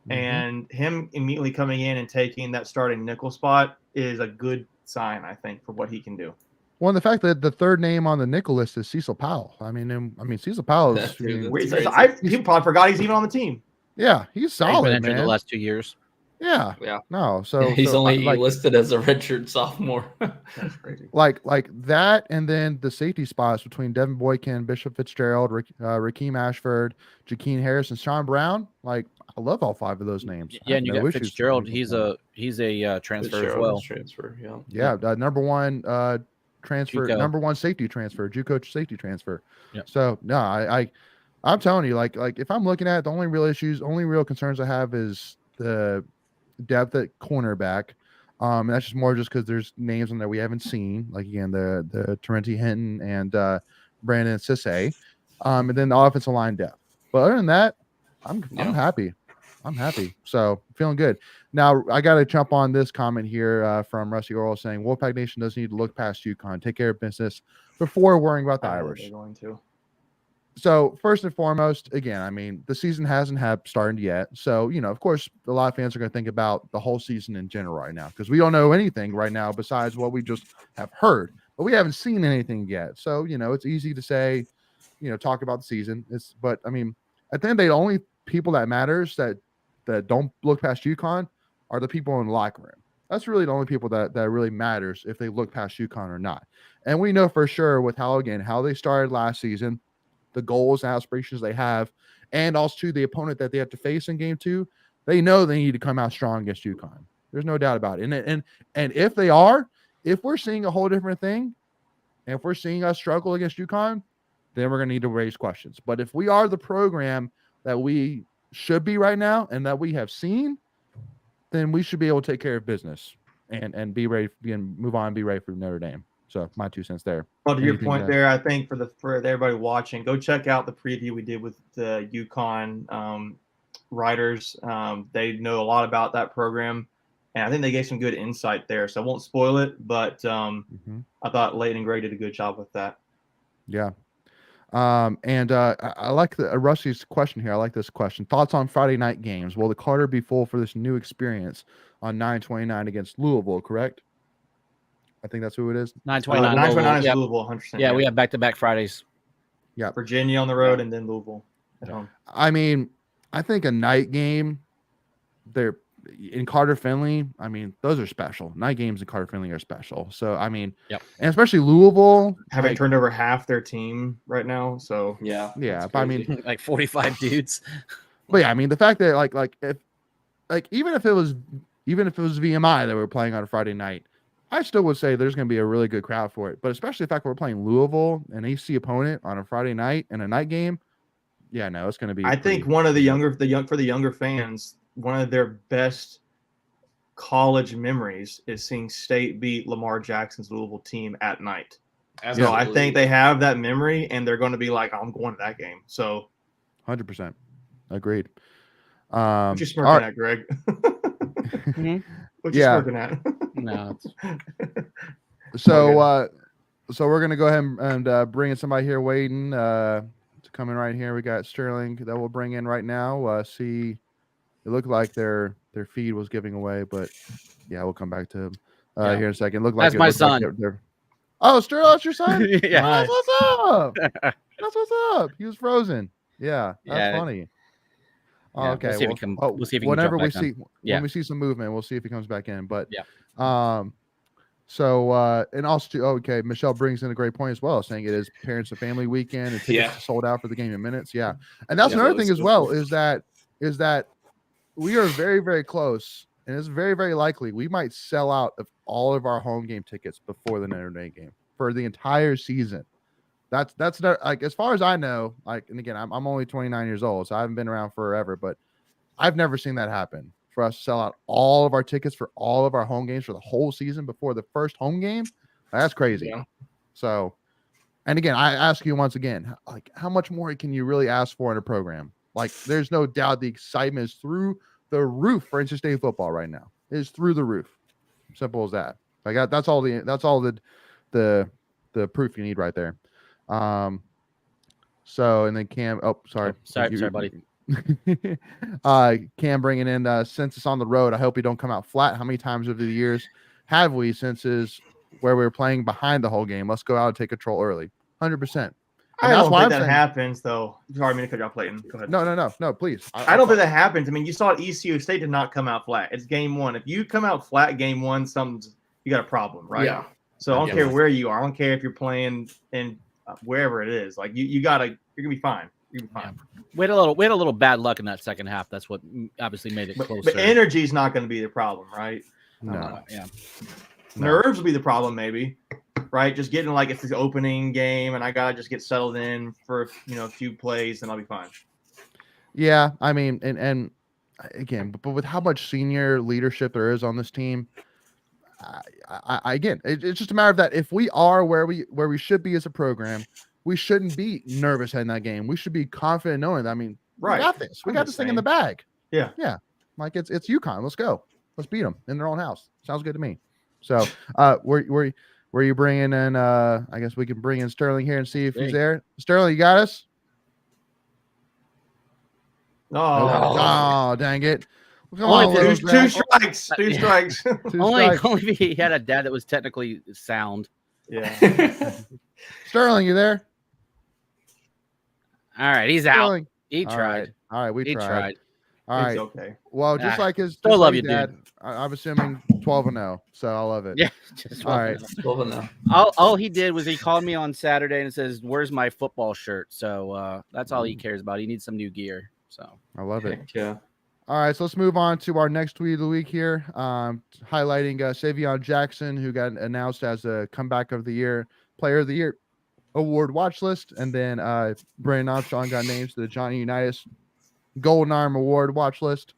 Mm-hmm. And him immediately coming in and taking that starting nickel spot is a good sign, I think, for what he can do. Well, and the fact that the third name on the nickel list is Cecil Powell. I mean, Cecil Powell is. People probably forgot he's even on the team. Yeah, he's solid, man. The last 2 years. Yeah. No. So he's only listed as a redshirt sophomore. That's crazy. Like that, and then the safety spots between Devin Boykin, Bishop Fitzgerald, Rakeem Ashford, Jakeem Harris, and Sean Brown. Like, I love all 5 of those names. Yeah, and you got Fitzgerald. He's a transfer as well. Transfer, yeah. Number one transfer, JUCO. Number one safety transfer, JUCO safety transfer. Yep. So no, I'm telling you, like if I'm looking at it, the only real concerns I have is the depth at cornerback. And that's just more because there's names on there we haven't seen, like again the Terrence Hinton and Brandon Sissay, and then the offensive line depth. But other than that, I'm happy. I'm happy. So feeling good. Now I got to jump on this comment here from Rusty Orwell saying Wolfpack Nation doesn't need to look past UConn, take care of business before worrying about the Irish. They're going to. So first and foremost, again, I mean, the season hasn't started yet. So, of course, a lot of fans are going to think about the whole season in general right now, because we don't know anything right now besides what we just have heard, but we haven't seen anything yet. So, it's easy to say, talk about the season. But I mean, at the end of the day, the only people that matters that don't look past UConn are the people in the locker room. That's really the only people that really matters if they look past UConn or not. And we know for sure with how they started last season, the goals and aspirations they have, and also the opponent that they have to face in game 2, they know they need to come out strong against UConn. There's no doubt about it. And if we're seeing a whole different thing, and if we're seeing us struggle against UConn, then we're going to need to raise questions. But if we are the program that we should be right now and that we have seen, then we should be able to take care of business and be ready and move on and be ready for Notre Dame. So my 2 cents there. Well, to your point there, I think for everybody watching, go check out the preview we did with the UConn writers. They know a lot about that program, and I think they gave some good insight there. So I won't spoil it, but I thought Leighton and Gray did a good job with that. Yeah. And I like Rusty's question here. I like this question. Thoughts on Friday night games? Will the Carter be full for this new experience on 9/29 against Louisville, correct? I think that's who it is. 9/29. 9/29 is Louisville, 100%. Yeah, we have back-to-back Fridays. Yeah. Virginia on the road and then Louisville at home. I mean, I think a night game, they're in Carter Finley. I mean, those are special. Night games in Carter Finley are special. So, I mean, yep. And especially Louisville. Having turned over half their team right now. So, yeah. But I mean, like 45 dudes. But yeah, I mean, the fact that even if it was VMI that we're playing on a Friday night, I still would say there's going to be a really good crowd for it. But especially the fact we're playing Louisville, an AC opponent, on a Friday night and a night game. Yeah, no, it's going to be. I think one of the younger fans, one of their best college memories is seeing State beat Lamar Jackson's Louisville team at night. So I think they have that memory, and they're going to be like, "I'm going to that game." So, 100% agreed. What you smirking at, Greg? What you smirking at? No. So we're gonna go ahead and bring in somebody here waiting to come in right here. We got Sterling that we'll bring in right now. See, it looked like their feed was giving away, but yeah, we'll come back to him here in a second. Look like that's my son. Oh, Sterling, that's your son. Yeah, that's what's up. That's what's up. He was frozen. Yeah, that's funny. Oh, okay. We'll see if he can. We'll see if he whenever can we jump back see when we see some movement, we'll see if he comes back in. But yeah. So and also okay, Michelle brings in a great point as well, saying it is parents and family weekend and tickets sold out for the game in minutes. Yeah, and that's another thing as well is that we are very, very close, and it's very, very likely we might sell out of all of our home game tickets before the Notre Dame game for the entire season. That's not, like, as far as I know, like, and again, I'm only 29 years old, so I haven't been around forever, but I've never seen that happen for us to sell out all of our tickets for all of our home games for the whole season before the first home game. That's crazy. Yeah. So, and again, I ask you once again, like, how much more can you really ask for in a program? Like, there's no doubt the excitement is through the roof for NC State football right now. It is through the roof. Simple as that. Like, that's all the proof you need right there. So, and then Cam, sorry, buddy. Cam bringing in census on the road. I hope we don't come out flat. How many times over the years have we census where we were playing behind the whole game? Let's go out and take control early. 100%. I don't think that happens, though. Sorry, I'm going to cut you off, Clayton. Go ahead. No, please. I don't think that happens. I mean, you saw ECU State did not come out flat. It's game one. If you come out flat game one, you got a problem, right? Yeah. So I don't care where you are. I don't care if you're playing in wherever it is. Like, you're gonna be fine. You're gonna be fine. We had a little bad luck in that second half. That's what obviously made it closer. But energy is not going to be the problem, right? No. Nerves will be the problem, maybe. Right, just getting like it's the opening game, and I gotta just get settled in for a few plays, and I'll be fine. Yeah, I mean, and again, but with how much senior leadership there is on this team, again, it's just a matter of that. If we are where we should be as a program, we shouldn't be nervous in that game. We should be confident knowing that. I mean, we got this. We got this thing in the bag. Yeah. Like it's UConn. Let's go. Let's beat them in their own house. Sounds good to me. So, where you bringing in? I guess we can bring in Sterling here and see if he's there. Sterling, you got us? Oh, dang it! Two strikes. Two strikes. Only if he had a dad that was technically sound. Yeah. Sterling, you there? All right, he's out. Sterling. He tried. All right, we tried. All right. It's okay. Well, just like his dad, dude. I'm assuming 12-0, so I love it. Yeah. Just all right. 12-0. All he did was he called me on Saturday and says, "Where's my football shirt?" So that's all he cares about. He needs some new gear. So I love it. Yeah. All right, so let's move on to our next tweet of the week here, highlighting Savion Jackson, who got announced as a comeback of the year, player of the year award watch list, and then Brandon Armstrong got named to the Johnny Unitas Golden Arm Award watch list.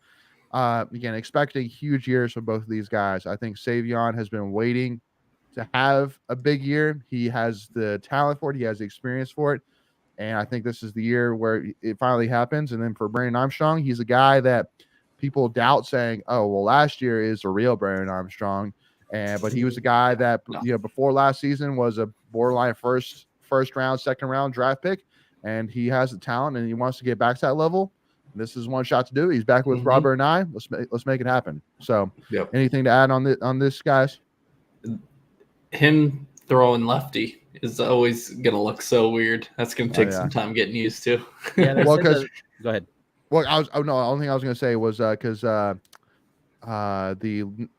Again, expecting huge years from both of these guys. I think Savion has been waiting to have a big year. He has the talent for it. He has the experience for it. And I think this is the year where it finally happens. And then for Brandon Armstrong, he's a guy that people doubt, saying, oh, well, last year is a real Brandon Armstrong. But he was a guy that, before last season was a borderline first round, second round draft pick. And he has the talent and he wants to get back to that level. This is one shot to do it. He's back with Robert and I. Let's make it happen. So, anything to add on this, guys? Him throwing lefty is always gonna look so weird. That's gonna take some time getting used to. Yeah. Well, because go ahead. Well, the only thing I was gonna say was because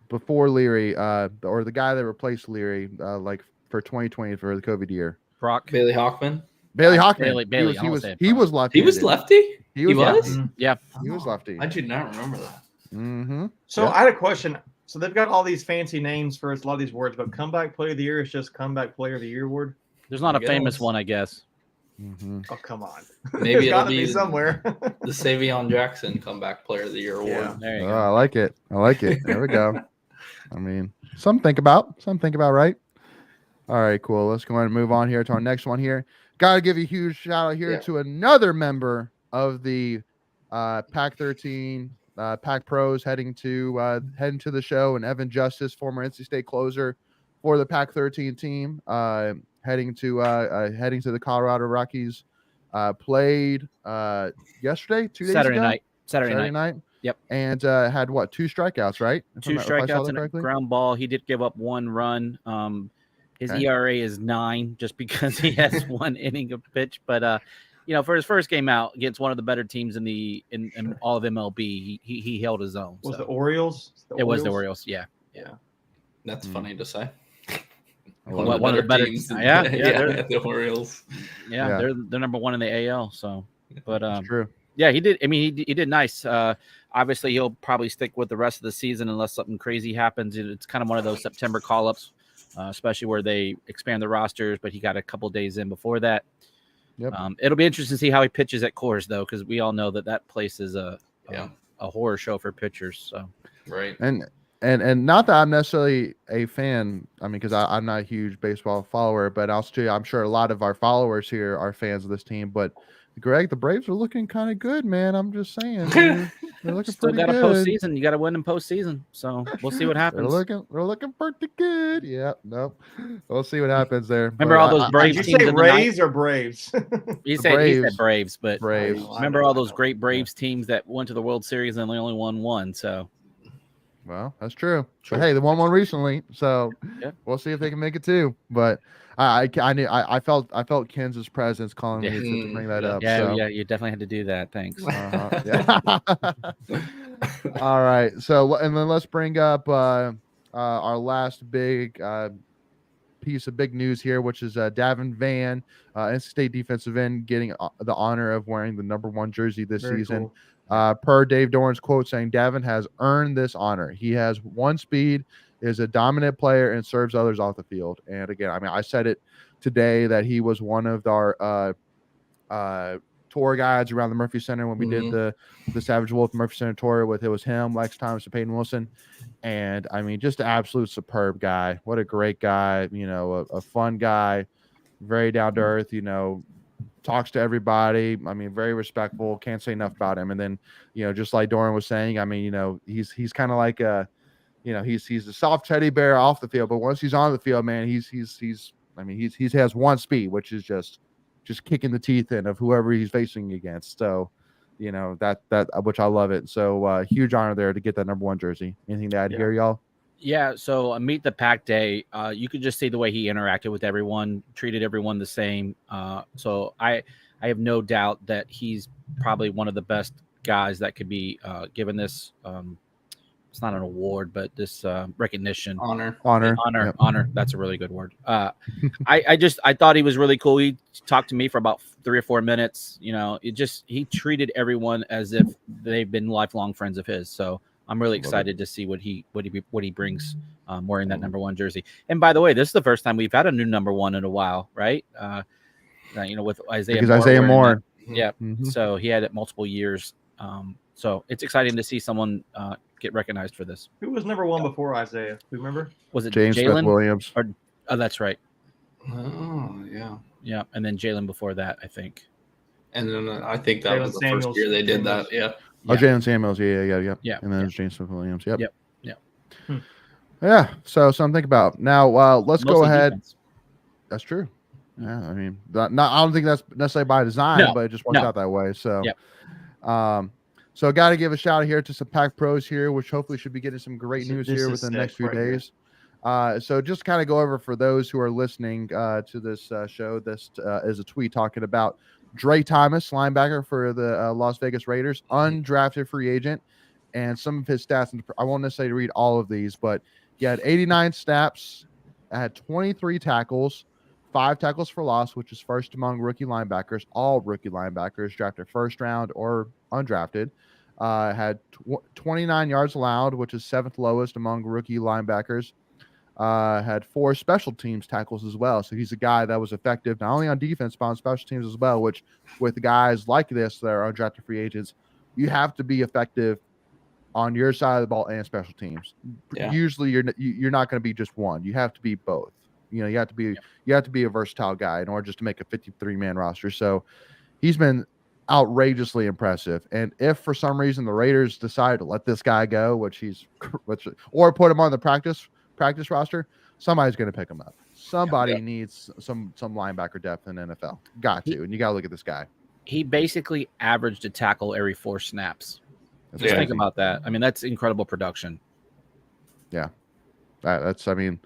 before Leary, or the guy that replaced Leary, like for 2020 for the COVID year, Bailey Hockman. Bailey Hockman. Bailey. He was lefty. He was lefty. He was? lefty. Yeah. He was lefty. I did not remember that. Mm-hmm. So I had a question. So they've got all these fancy names for a lot of these words, but comeback player of the year is just comeback player of the year award. There's not a famous one, I guess. Mm-hmm. Oh, come on. Maybe it'll gotta be somewhere. The Savion Jackson comeback player of the year award. Yeah. There you Oh, go. I like it. I like it. There we go. I mean, some think about, right? All right, cool. Let's go ahead and move on here to our next one here. Got to give a huge shout out here to another member of the Pac-13 Pac Pros heading to the show, and Evan Justice, former NC State closer for the Pac-13 team, heading to the Colorado Rockies. Played yesterday, 2 days ago? Saturday night. Yep. And had what, 2 strikeouts, right? Two strikeouts and a ground ball. He did give up 1 run. His ERA is 9 just because he has 1 inning of pitch. But for his first game out against one of the better teams in all of MLB, he held his own. Was the Orioles? It was the Orioles. Yeah. That's funny to say. One of the better teams. the Orioles. Yeah, they're number 1 in the AL. So, but true. Yeah, he did. I mean, he did nice. Obviously, he'll probably stick with the rest of the season unless something crazy happens. It's kind of one of those September call-ups, especially where they expand the rosters. But he got a couple days in before that. Yep. It'll be interesting to see how he pitches at Coors, though, because we all know that place is a horror show for pitchers. So right. And not that I'm necessarily a fan. I mean, because I'm not a huge baseball follower, but I'm sure a lot of our followers here are fans of this team. But Greg, the Braves are looking kind of good, man. I'm just saying, they're looking still pretty got good. a postseason. You got to win in postseason. So we'll see what happens. They're looking pretty good. Yeah, nope. We'll see what happens there. Remember all those Braves teams? Did you say Rays or Braves? He said Braves, but Braves. Remember all those great Braves teams that went to the World Series and they only won 1. So. Well, that's true. But hey, they won 1 recently, so we'll see if they can make it 2. But I felt Ken's presence calling me to bring that up. Yeah, so. Yeah, you definitely had to do that. Thanks. All right. So, and then let's bring up our last big piece of big news here, which is Davin Vann, NC State defensive end, getting the honor of wearing the number 1 jersey this season. Cool. Per Dave Doran's quote saying, Davin has earned this honor. He has 1 speed, is a dominant player, and serves others off the field. And again, I mean, I said it today that he was one of our tour guides around the Murphy Center when we did the Savage Wolf Murphy Center tour with, it was him, Lex Thomas, and Peyton Wilson. And I mean, just an absolute superb guy. What a great guy, a fun guy, very down to earth, talks to everybody. I mean, very respectful. Can't say enough about him. And then, just like Doran was saying, I mean, he's kind of like he's a soft teddy bear off the field, but once he's on the field, man, he has 1 speed, which is just kicking the teeth in of whoever he's facing against. So, that which I love it. So huge honor there to get that number 1 jersey. Anything to add here, y'all? Yeah, so Meet the Pack Day, you could just see the way he interacted with everyone, treated everyone the same. So I have no doubt that he's probably one of the best guys that could be given this. It's not an award, but this recognition, honor. That's a really good word. I thought he was really cool. He talked to me for about 3 or 4 minutes. He treated everyone as if they've been lifelong friends of his. So I'm really excited to see what he brings wearing that number 1 jersey. And by the way, this is the first time we've had a new number 1 in a while, right? With Isaiah Moore. Yeah. Mm-hmm. So he had it multiple years. So it's exciting to see someone get recognized for this. Who was number 1 before Isaiah? Do you remember? Was it James Smith Williams? Oh, that's right. Oh, yeah. Yeah, and then Jalen before that, I think. And then I think that was the first year they did that. Yeah. Oh, Jalen Samuels. Yeah. And then there's James Smith Williams. Yep. Yeah. So something to think about. Now, let's go ahead. Defense. That's true. Yeah. I mean, I don't think that's necessarily by design, but it just works out that way. So, so got to give a shout out here to some Pac Pros here, which hopefully should be getting some great news here within the next few days. So just kind of go over for those who are listening to this show. This is a tweet talking about Dre Thomas, linebacker for the Las Vegas Raiders, undrafted free agent, and some of his stats. I won't necessarily read all of these, but he had 89 snaps, had 23 tackles, 5 tackles for loss, which is first among rookie linebackers. All rookie linebackers drafted first round or undrafted. Had 29 yards allowed, which is 7th lowest among rookie linebackers. Had 4 special teams tackles as well. So he's a guy that was effective not only on defense, but on special teams as well, which with guys like this that are undrafted free agents, you have to be effective on your side of the ball and special teams. Yeah. Usually you're not going to be just one. You have to be both. You have to be a versatile guy in order just to make a 53-man roster. So he's been outrageously impressive. And if for some reason the Raiders decide to let this guy go, or put him on the practice roster, somebody's going to pick him up. Somebody needs some linebacker depth in NFL. Got to, and you got to look at this guy. He basically averaged a tackle every 4 snaps. Just think about that. I mean, that's incredible production. Yeah, that's. I mean,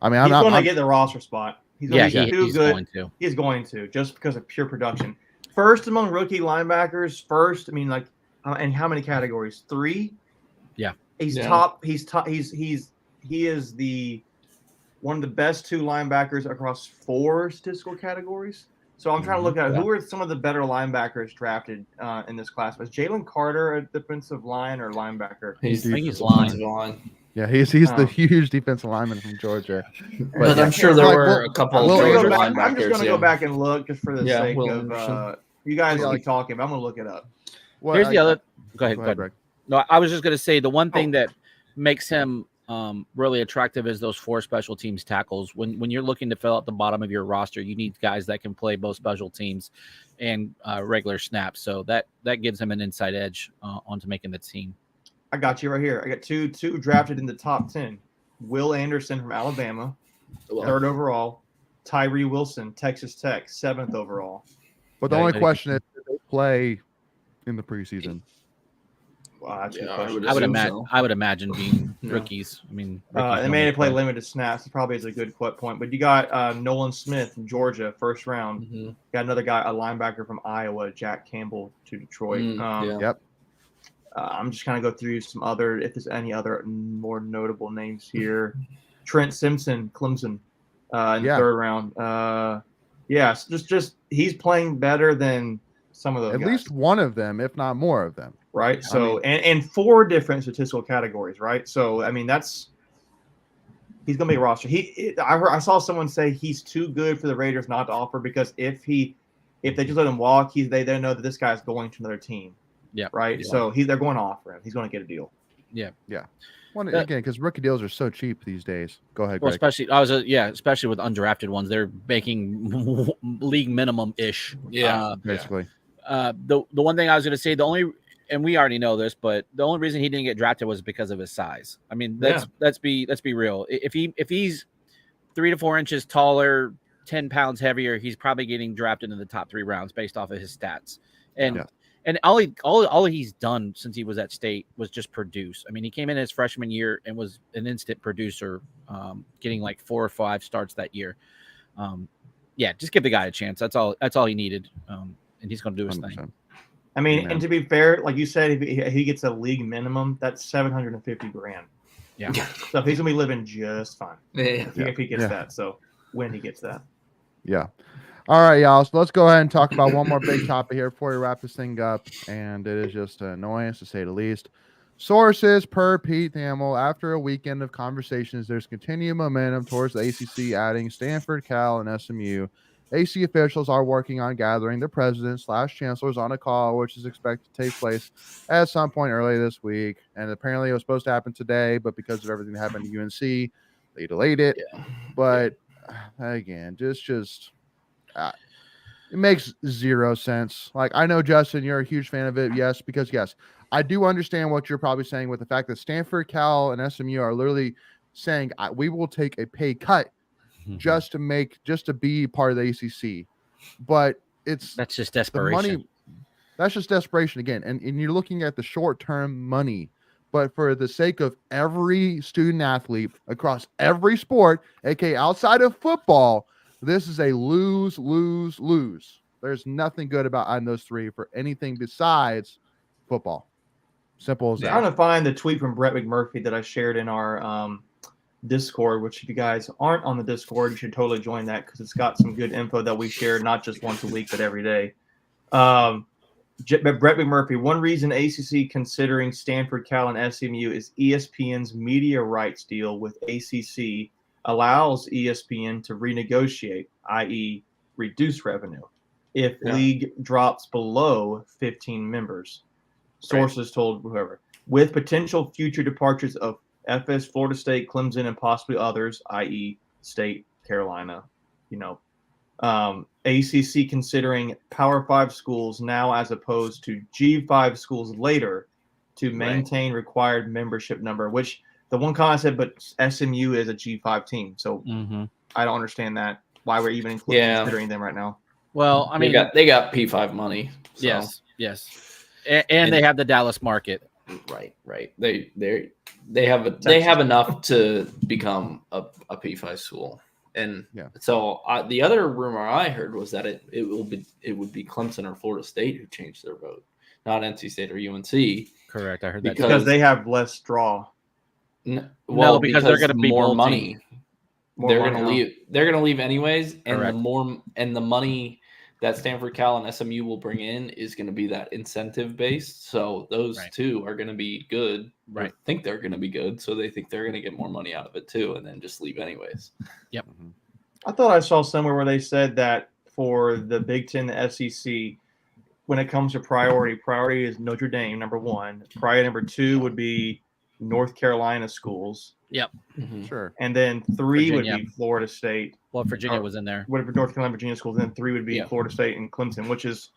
he's going to get the roster spot. He's good. He's going to just because of pure production. First among rookie linebackers. First, I mean, like, and how many categories? 3. Yeah, he's top. He's top. He is one of the best 2 linebackers across 4 statistical categories. So I'm trying to look at who are some of the better linebackers drafted in this class. Was Jalen Carter a defensive line or linebacker? He's line. Yeah, he's the huge defensive lineman from Georgia. But I'm sure there were a couple of Georgia linebackers. I'm just going to go back and look just for the sake of you guys keep talking, but I'm going to look it up. Well, here's the other. Go ahead, Greg. No, I was just going to say the one thing that makes him really attractive is those 4 special teams tackles. When you're looking to fill out the bottom of your roster, you need guys that can play both special teams and regular snaps. So that gives him an inside edge onto making the team. I got you right here. I got two drafted in the top 10. Will Anderson from Alabama, 3rd overall. Tyree Wilson, Texas Tech, 7th overall. But the only question is, did they play in the preseason? Wow, I would imagine being rookies. I mean, they may play limited snaps. It probably is a good point. But you got Nolan Smith from Georgia, 1st round. Mm-hmm. Got another guy, a linebacker from Iowa, Jack Campbell to Detroit. Yep. I'm just kind of go through some other, if there's any other more notable names here. Trent Simpson, Clemson, in the 3rd round. Just he's playing better than some of those. At guys. least one of them, if not more of them. Right. So, and 4 different statistical categories. Right. So, I mean, he's going to be a roster. I saw someone say he's too good for the Raiders not to offer because if they just let him walk, they know that this guy's going to another team. Yeah. Right. Yeah. So they're going to offer him. He's going to get a deal. Yeah. Yeah. Well, again, because rookie deals are so cheap these days. Go ahead, Greg. Especially with undrafted ones, they're making league minimum ish. Yeah. Basically. The one thing I was going to say, and we already know this, but the only reason he didn't get drafted was because of his size. I mean, let's be real. If he's 3 to 4 inches taller, 10 pounds heavier, he's probably getting drafted in the top 3 rounds based off of his stats. And all he's done since he was at State was just produce. I mean, he came in his freshman year and was an instant producer, getting like 4 or 5 starts that year. Just give the guy a chance. That's all he needed, and he's going to do his 100%. thing. I mean, and to be fair, like you said, if he gets a league minimum, that's $750,000. Yeah. So he's gonna be living just fine. If he gets that. So when he gets that. Yeah. All right, y'all. So let's go ahead and talk about one more big topic here before we wrap this thing up. And it is just an annoyance to say the least. Sources per Pete Thamel, after a weekend of conversations, there's continued momentum towards the ACC adding Stanford, Cal, and SMU. AC officials are working on gathering the president/chancellors on a call, which is expected to take place at some point early this week. And apparently it was supposed to happen today, but because of everything that happened to UNC, they delayed it. Yeah. But again, just it makes zero sense. Like, I know, Justin, you're a huge fan of it. Yes, because I do understand what you're probably saying with the fact that Stanford, Cal, and SMU are literally saying we will take a pay cut just to be part of the ACC. But that's just desperation. Money, that's just desperation again. And you're looking at the short-term money. But for the sake of every student athlete across every sport, aka outside of football, this is a lose, lose, lose. There's nothing good about on those 3 for anything besides football. Simple as that. I'm trying to find the tweet from Brett McMurphy that I shared in our Discord, which if you guys aren't on the Discord, you should totally join that because it's got some good info that we share not just once a week but every day. Brett McMurphy, one reason ACC considering Stanford, Cal, and SMU is ESPN's media rights deal with ACC allows ESPN to renegotiate, i.e., reduce revenue, if league drops below 15 members. Sources told whoever. With potential future departures of FS, Florida State, Clemson, and possibly others, i.e., State, Carolina, ACC considering Power 5 schools now as opposed to G5 schools later to maintain required membership number, which the one comment I said, but SMU is a G5 team. So I don't understand that, why we're even considering them right now. Well, I mean, they got P5 money. So. Yes. And they have the Dallas market. Right. They have enough to become a P5 school. And so the other rumor I heard was that it would be Clemson or Florida State who changed their vote, not NC State or UNC. Correct, I heard that because they have less draw. Well, because they're going to be more money. They're going to leave. They're going to leave anyways, and the money that Stanford, Cal, and SMU will bring in is going to be that incentive based. So those two are going to be good. Right. Think they're going to be good. So they think they're going to get more money out of it too, and then just leave anyways. Yep. I thought I saw somewhere where they said that for the Big Ten, the SEC, when it comes to priority is Notre Dame, number one. Priority number two would be North Carolina schools. Yep. Sure. And then three would be Florida State. Well, Virginia was in there. Whatever, North Carolina, Virginia schools. And then three would be Florida State and Clemson, which is,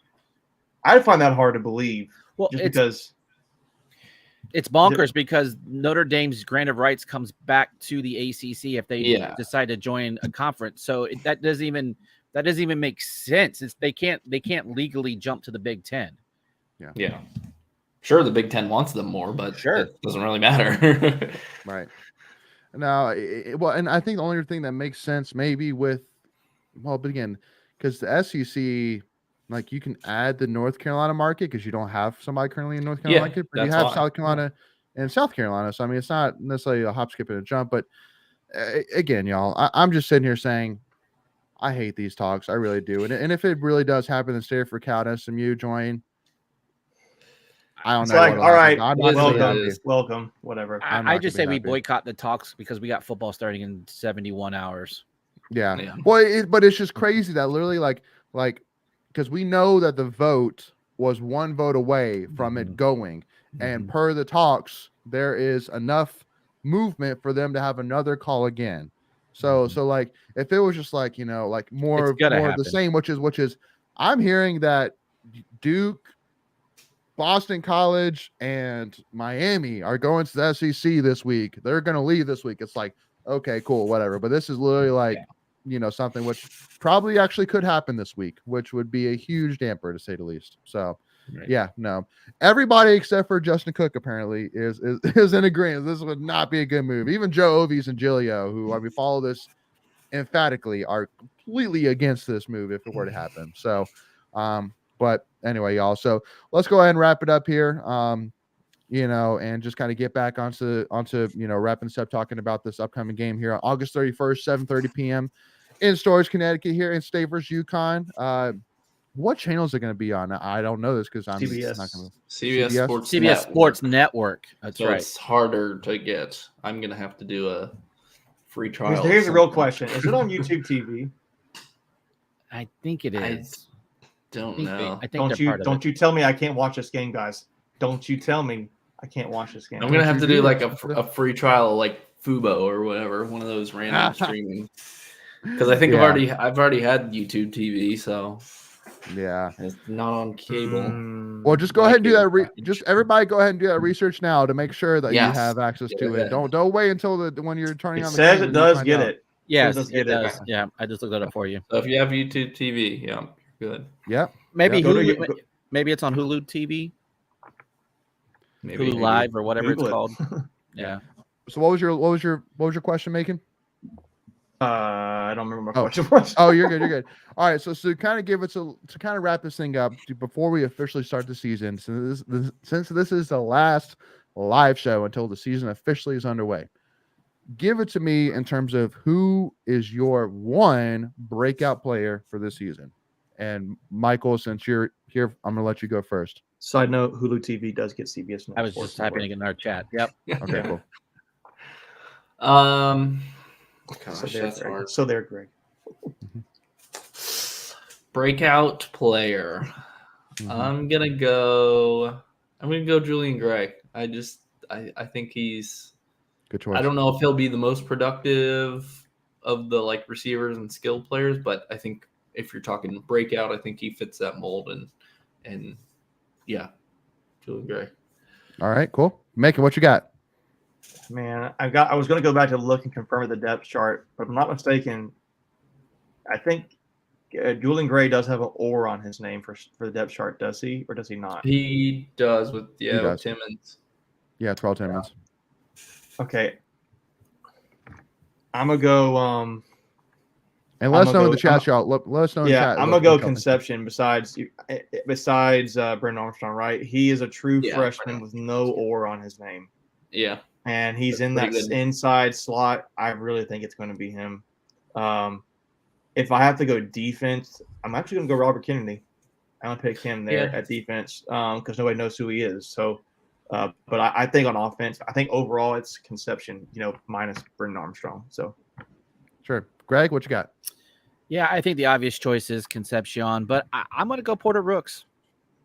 I find that hard to believe. Well, just because it's bonkers because Notre Dame's grant of rights comes back to the ACC if they decide to join a conference. So that doesn't even make sense. They can't legally jump to the Big Ten. Yeah. Sure, the Big Ten wants them more, but it doesn't really matter. Right. Now, and I think the only thing that makes sense maybe but again, because the SEC, like you can add the North Carolina market because you don't have somebody currently in North Carolina market, but you have South Carolina and South Carolina. So, I mean, it's not necessarily a hop, skip, and a jump, but again, y'all, I'm just sitting here saying I hate these talks. I really do. And if it really does happen and Stanford, Cal, and SMU join, I don't know. Like, all right, welcome, whatever. I just say we boycott the talks because we got football starting in 71 hours. Yeah. Well, but it's just crazy that literally like because we know that the vote was one vote away from it going, and per the talks, there is enough movement for them to have another call again. So like if it was just like like more of the same, which is I'm hearing that Duke, Boston College, and Miami are going to the SEC this week. They're going to leave this week. It's like, okay, cool, whatever. But this is literally like, something which probably actually could happen this week, which would be a huge damper to say the least. So, no. Everybody except for Justin Cook apparently is in agreement. This would not be a good move. Even Joe Ovies and Giglio, who we follow this emphatically, are completely against this move if it were to happen. So, but anyway, y'all. So let's go ahead and wrap it up here. And just kind of get back onto wrapping this up, talking about this upcoming game here on August 31st, 7:30 p.m. in Storrs, Connecticut, here in State versus UConn. What channel is it going to be on? I don't know this because I'm CBS. Not gonna... CBS Sports Network. That's right. It's harder to get. I'm going to have to do a free trial. Here's a real question: is it on YouTube TV? I think it is. Don't know. I think don't you tell me I can't watch this game, guys. Don't you tell me I can't watch this game. I'm gonna have to do like a free trial, like Fubo or whatever, one of those random streaming. Because I think I've already had YouTube TV, so it's not on cable. Well, just go ahead and do that. Just everybody, go ahead and do that research now to make sure that you have access to it. Don't wait until when you're turning on. It says it does get it. Yes, it does. Yeah, I just looked that up for you. So if you have YouTube TV, you're good. Yep. Maybe Hulu, maybe it's on Hulu TV. Maybe Hulu Live or whatever it's called. Yeah. So what was your question, Macon? I don't remember my question was. Oh, you're good. You're good. All right. So to kind of wrap this thing up before we officially start the season, since this is the last live show until the season officially is underway, give it to me in terms of who is your one breakout player for this season. And Michael, since you're here, I'm gonna let you go first. Side note: Hulu TV does get CBS. I was just typing it in our chat. Yep. Okay, cool. Gosh, that's hard. So there, Greg. Breakout player. Mhm. I'm gonna go Julian Gray. I think he's Good choice. I don't know if he'll be the most productive of the like receivers and skill players, but I think if you're talking breakout, I think he fits that mold and yeah, Julian Gray. All right, cool. Macon, what you got? Man, I was going to go back to look and confirm the depth chart, but if I'm not mistaken, I think Julian Gray does have an "or" on his name for the depth chart. Does he, or does he not? He does with does. Timmons. Yeah, Terrell Timmons. Okay, I'm gonna go. And let us know in the chat, y'all. Let us know in the chat. I'm gonna go Conception. Besides Brendan Armstrong, right? He is a true freshman with no "or" on his name. Yeah. And he's in that inside slot. I really think it's going to be him. If I have to go defense, I'm actually going to go Robert Kennedy. I'm going to pick him there at defense because nobody knows who he is. So, but I think on offense, I think overall it's Conception, minus Brendan Armstrong. So, sure. Greg, what you got? Yeah, I think the obvious choice is Concepcion, but I'm going to go Porter Rooks.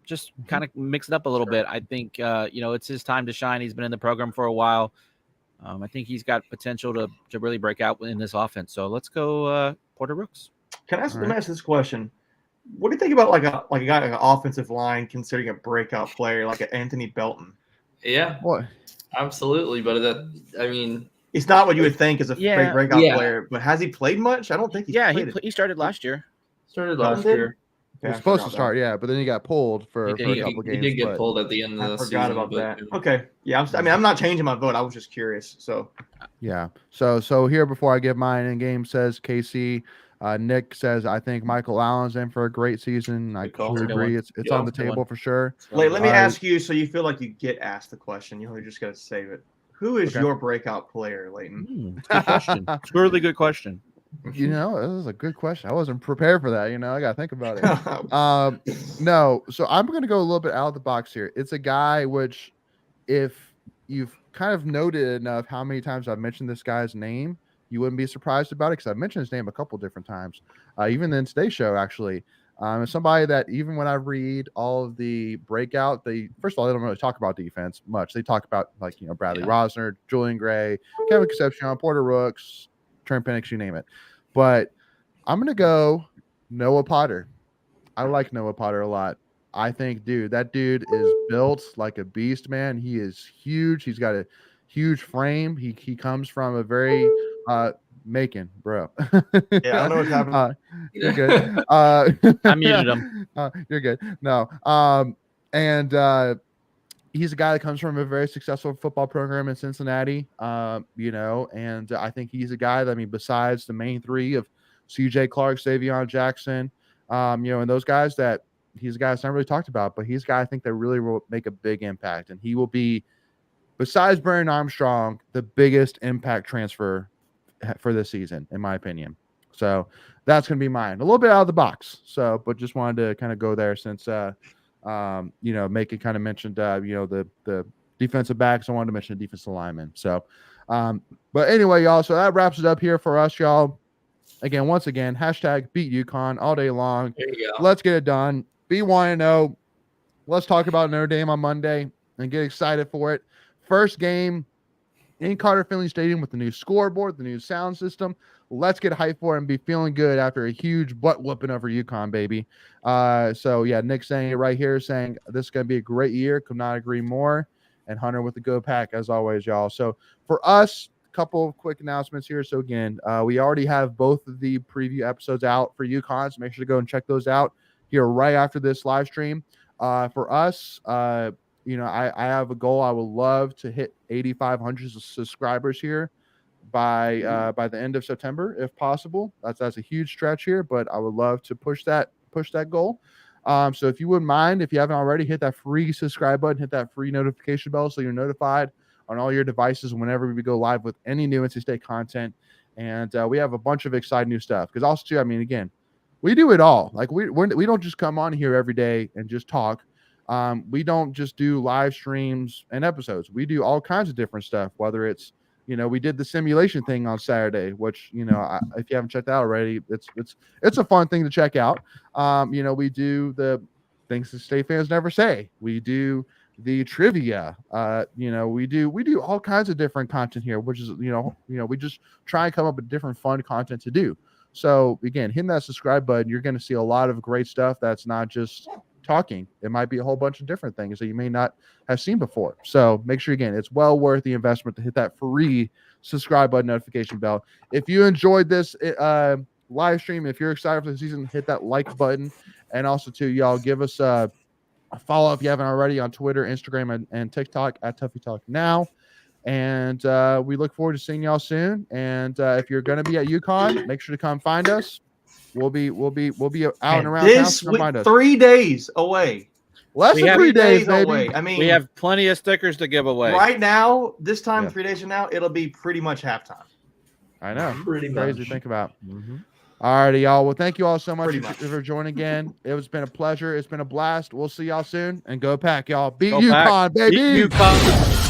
Just kind of mix it up a little bit. I think, it's his time to shine. He's been in the program for a while. I think he's got potential to really break out in this offense. So let's go Porter Rooks. Let me ask this question. What do you think about like a guy like an offensive line considering a breakout player like an Anthony Belton? Yeah. What? Absolutely. But it's not what you would think as a breakout player, but has he played much? I don't think he's played. He started last year. He was supposed to start, but then he got pulled for a couple games. He did get pulled at the end of the season. I forgot about that. Okay. Yeah, I'm not changing my vote. I was just curious. So yeah. So here before I give mine, in game says KC. Nick says I think Michael Allen's in for a great season. I totally agree. It's on the table for sure. Let me ask you, so you feel like you get asked the question. You just got to save it. Who is your breakout player, Leighton? Good question. It's a really good question. This is a good question. I wasn't prepared for that. I got to think about it. No, so I'm going to go a little bit out of the box here. It's a guy which, if you've kind of noted enough how many times I've mentioned this guy's name, you wouldn't be surprised about it because I've mentioned his name a couple different times, even in today's show, actually. Somebody that even when I read all of the breakout, first of all, they don't really talk about defense much. They talk about Bradley Rosner, Julian Gray, Kevin Concepcion, Porter Rooks, Trent Penix, you name it. But I'm going to go Noah Potter. I like Noah Potter a lot. I think, that dude is built like a beast, man. He is huge. He's got a huge frame. He comes from a very Macon, bro. Yeah, I know what's happening. You're good. I muted him. You're good. No. And he's a guy that comes from a very successful football program in Cincinnati, and I think he's a guy that, besides the main three of CJ Clark, Savion Jackson, and those guys that he's a guy that's not really talked about, but he's a guy I think that really will make a big impact. And he will be, besides Brendan Armstrong, the biggest impact transfer for this season, in my opinion. So that's going to be mine. A little bit out of the box. So, but just wanted to kind of go there since, Macon kind of mentioned, the defensive backs. I wanted to mention the defensive linemen. So, but anyway, y'all, so that wraps it up here for us, y'all. Once again, hashtag beat UConn all day long. There you go. Let's get it done. Be 1-0. Let's talk about Notre Dame on Monday and get excited for it. First game in Carter Finley Stadium with the new scoreboard, the new sound system. Let's get hyped for it and be feeling good after a huge butt whooping over UConn, baby. Nick saying it right here, saying this is going to be a great year. Could not agree more. And Hunter with the Go Pack, as always, y'all. So for us, a couple of quick announcements here. So again, we already have both of the preview episodes out for UConn, so make sure to go and check those out here right after this live stream. For us, I have a goal. I would love to hit 8,500 subscribers here by the end of September, if possible. That's a huge stretch here, but I would love to push that goal. So if you wouldn't mind, if you haven't already, hit that free subscribe button, hit that free notification bell so you're notified on all your devices whenever we go live with any new NC State content. And we have a bunch of exciting new stuff. Because also, too, I mean, again, we do it all. Like we don't just come on here every day and just talk. We don't just do live streams and episodes. We do all kinds of different stuff, whether it's, we did the simulation thing on Saturday, which, if you haven't checked out already, it's a fun thing to check out. We do the things that State fans never say. We do the trivia. We do all kinds of different content here, which is, we just try and come up with different fun content to do. So again, hitting that subscribe button, you're going to see a lot of great stuff that's not just talking. It might be a whole bunch of different things that you may not have seen before. So make sure, again, it's well worth the investment to hit that free subscribe button, notification bell. If you enjoyed this live stream, if you're excited for the season, hit that like button. And also, too, y'all give us a follow if you haven't already on Twitter, Instagram, and TikTok at Tuffy Talk Now. And we look forward to seeing y'all soon. And if you're going to be at UConn, make sure to come find us. We'll be out and around town. So come find us. 3 days away. Less than 3 days, baby. Away. I mean, we have plenty of stickers to give away. Right now, this time, 3 days from now, it'll be pretty much halftime. I know. Pretty crazy much. to think about. All righty, y'all. Well, thank you all so much for joining again. It's been a pleasure. It's been a blast. We'll see y'all soon. And go Pack, y'all. Beat UConn, baby. Beat UConn.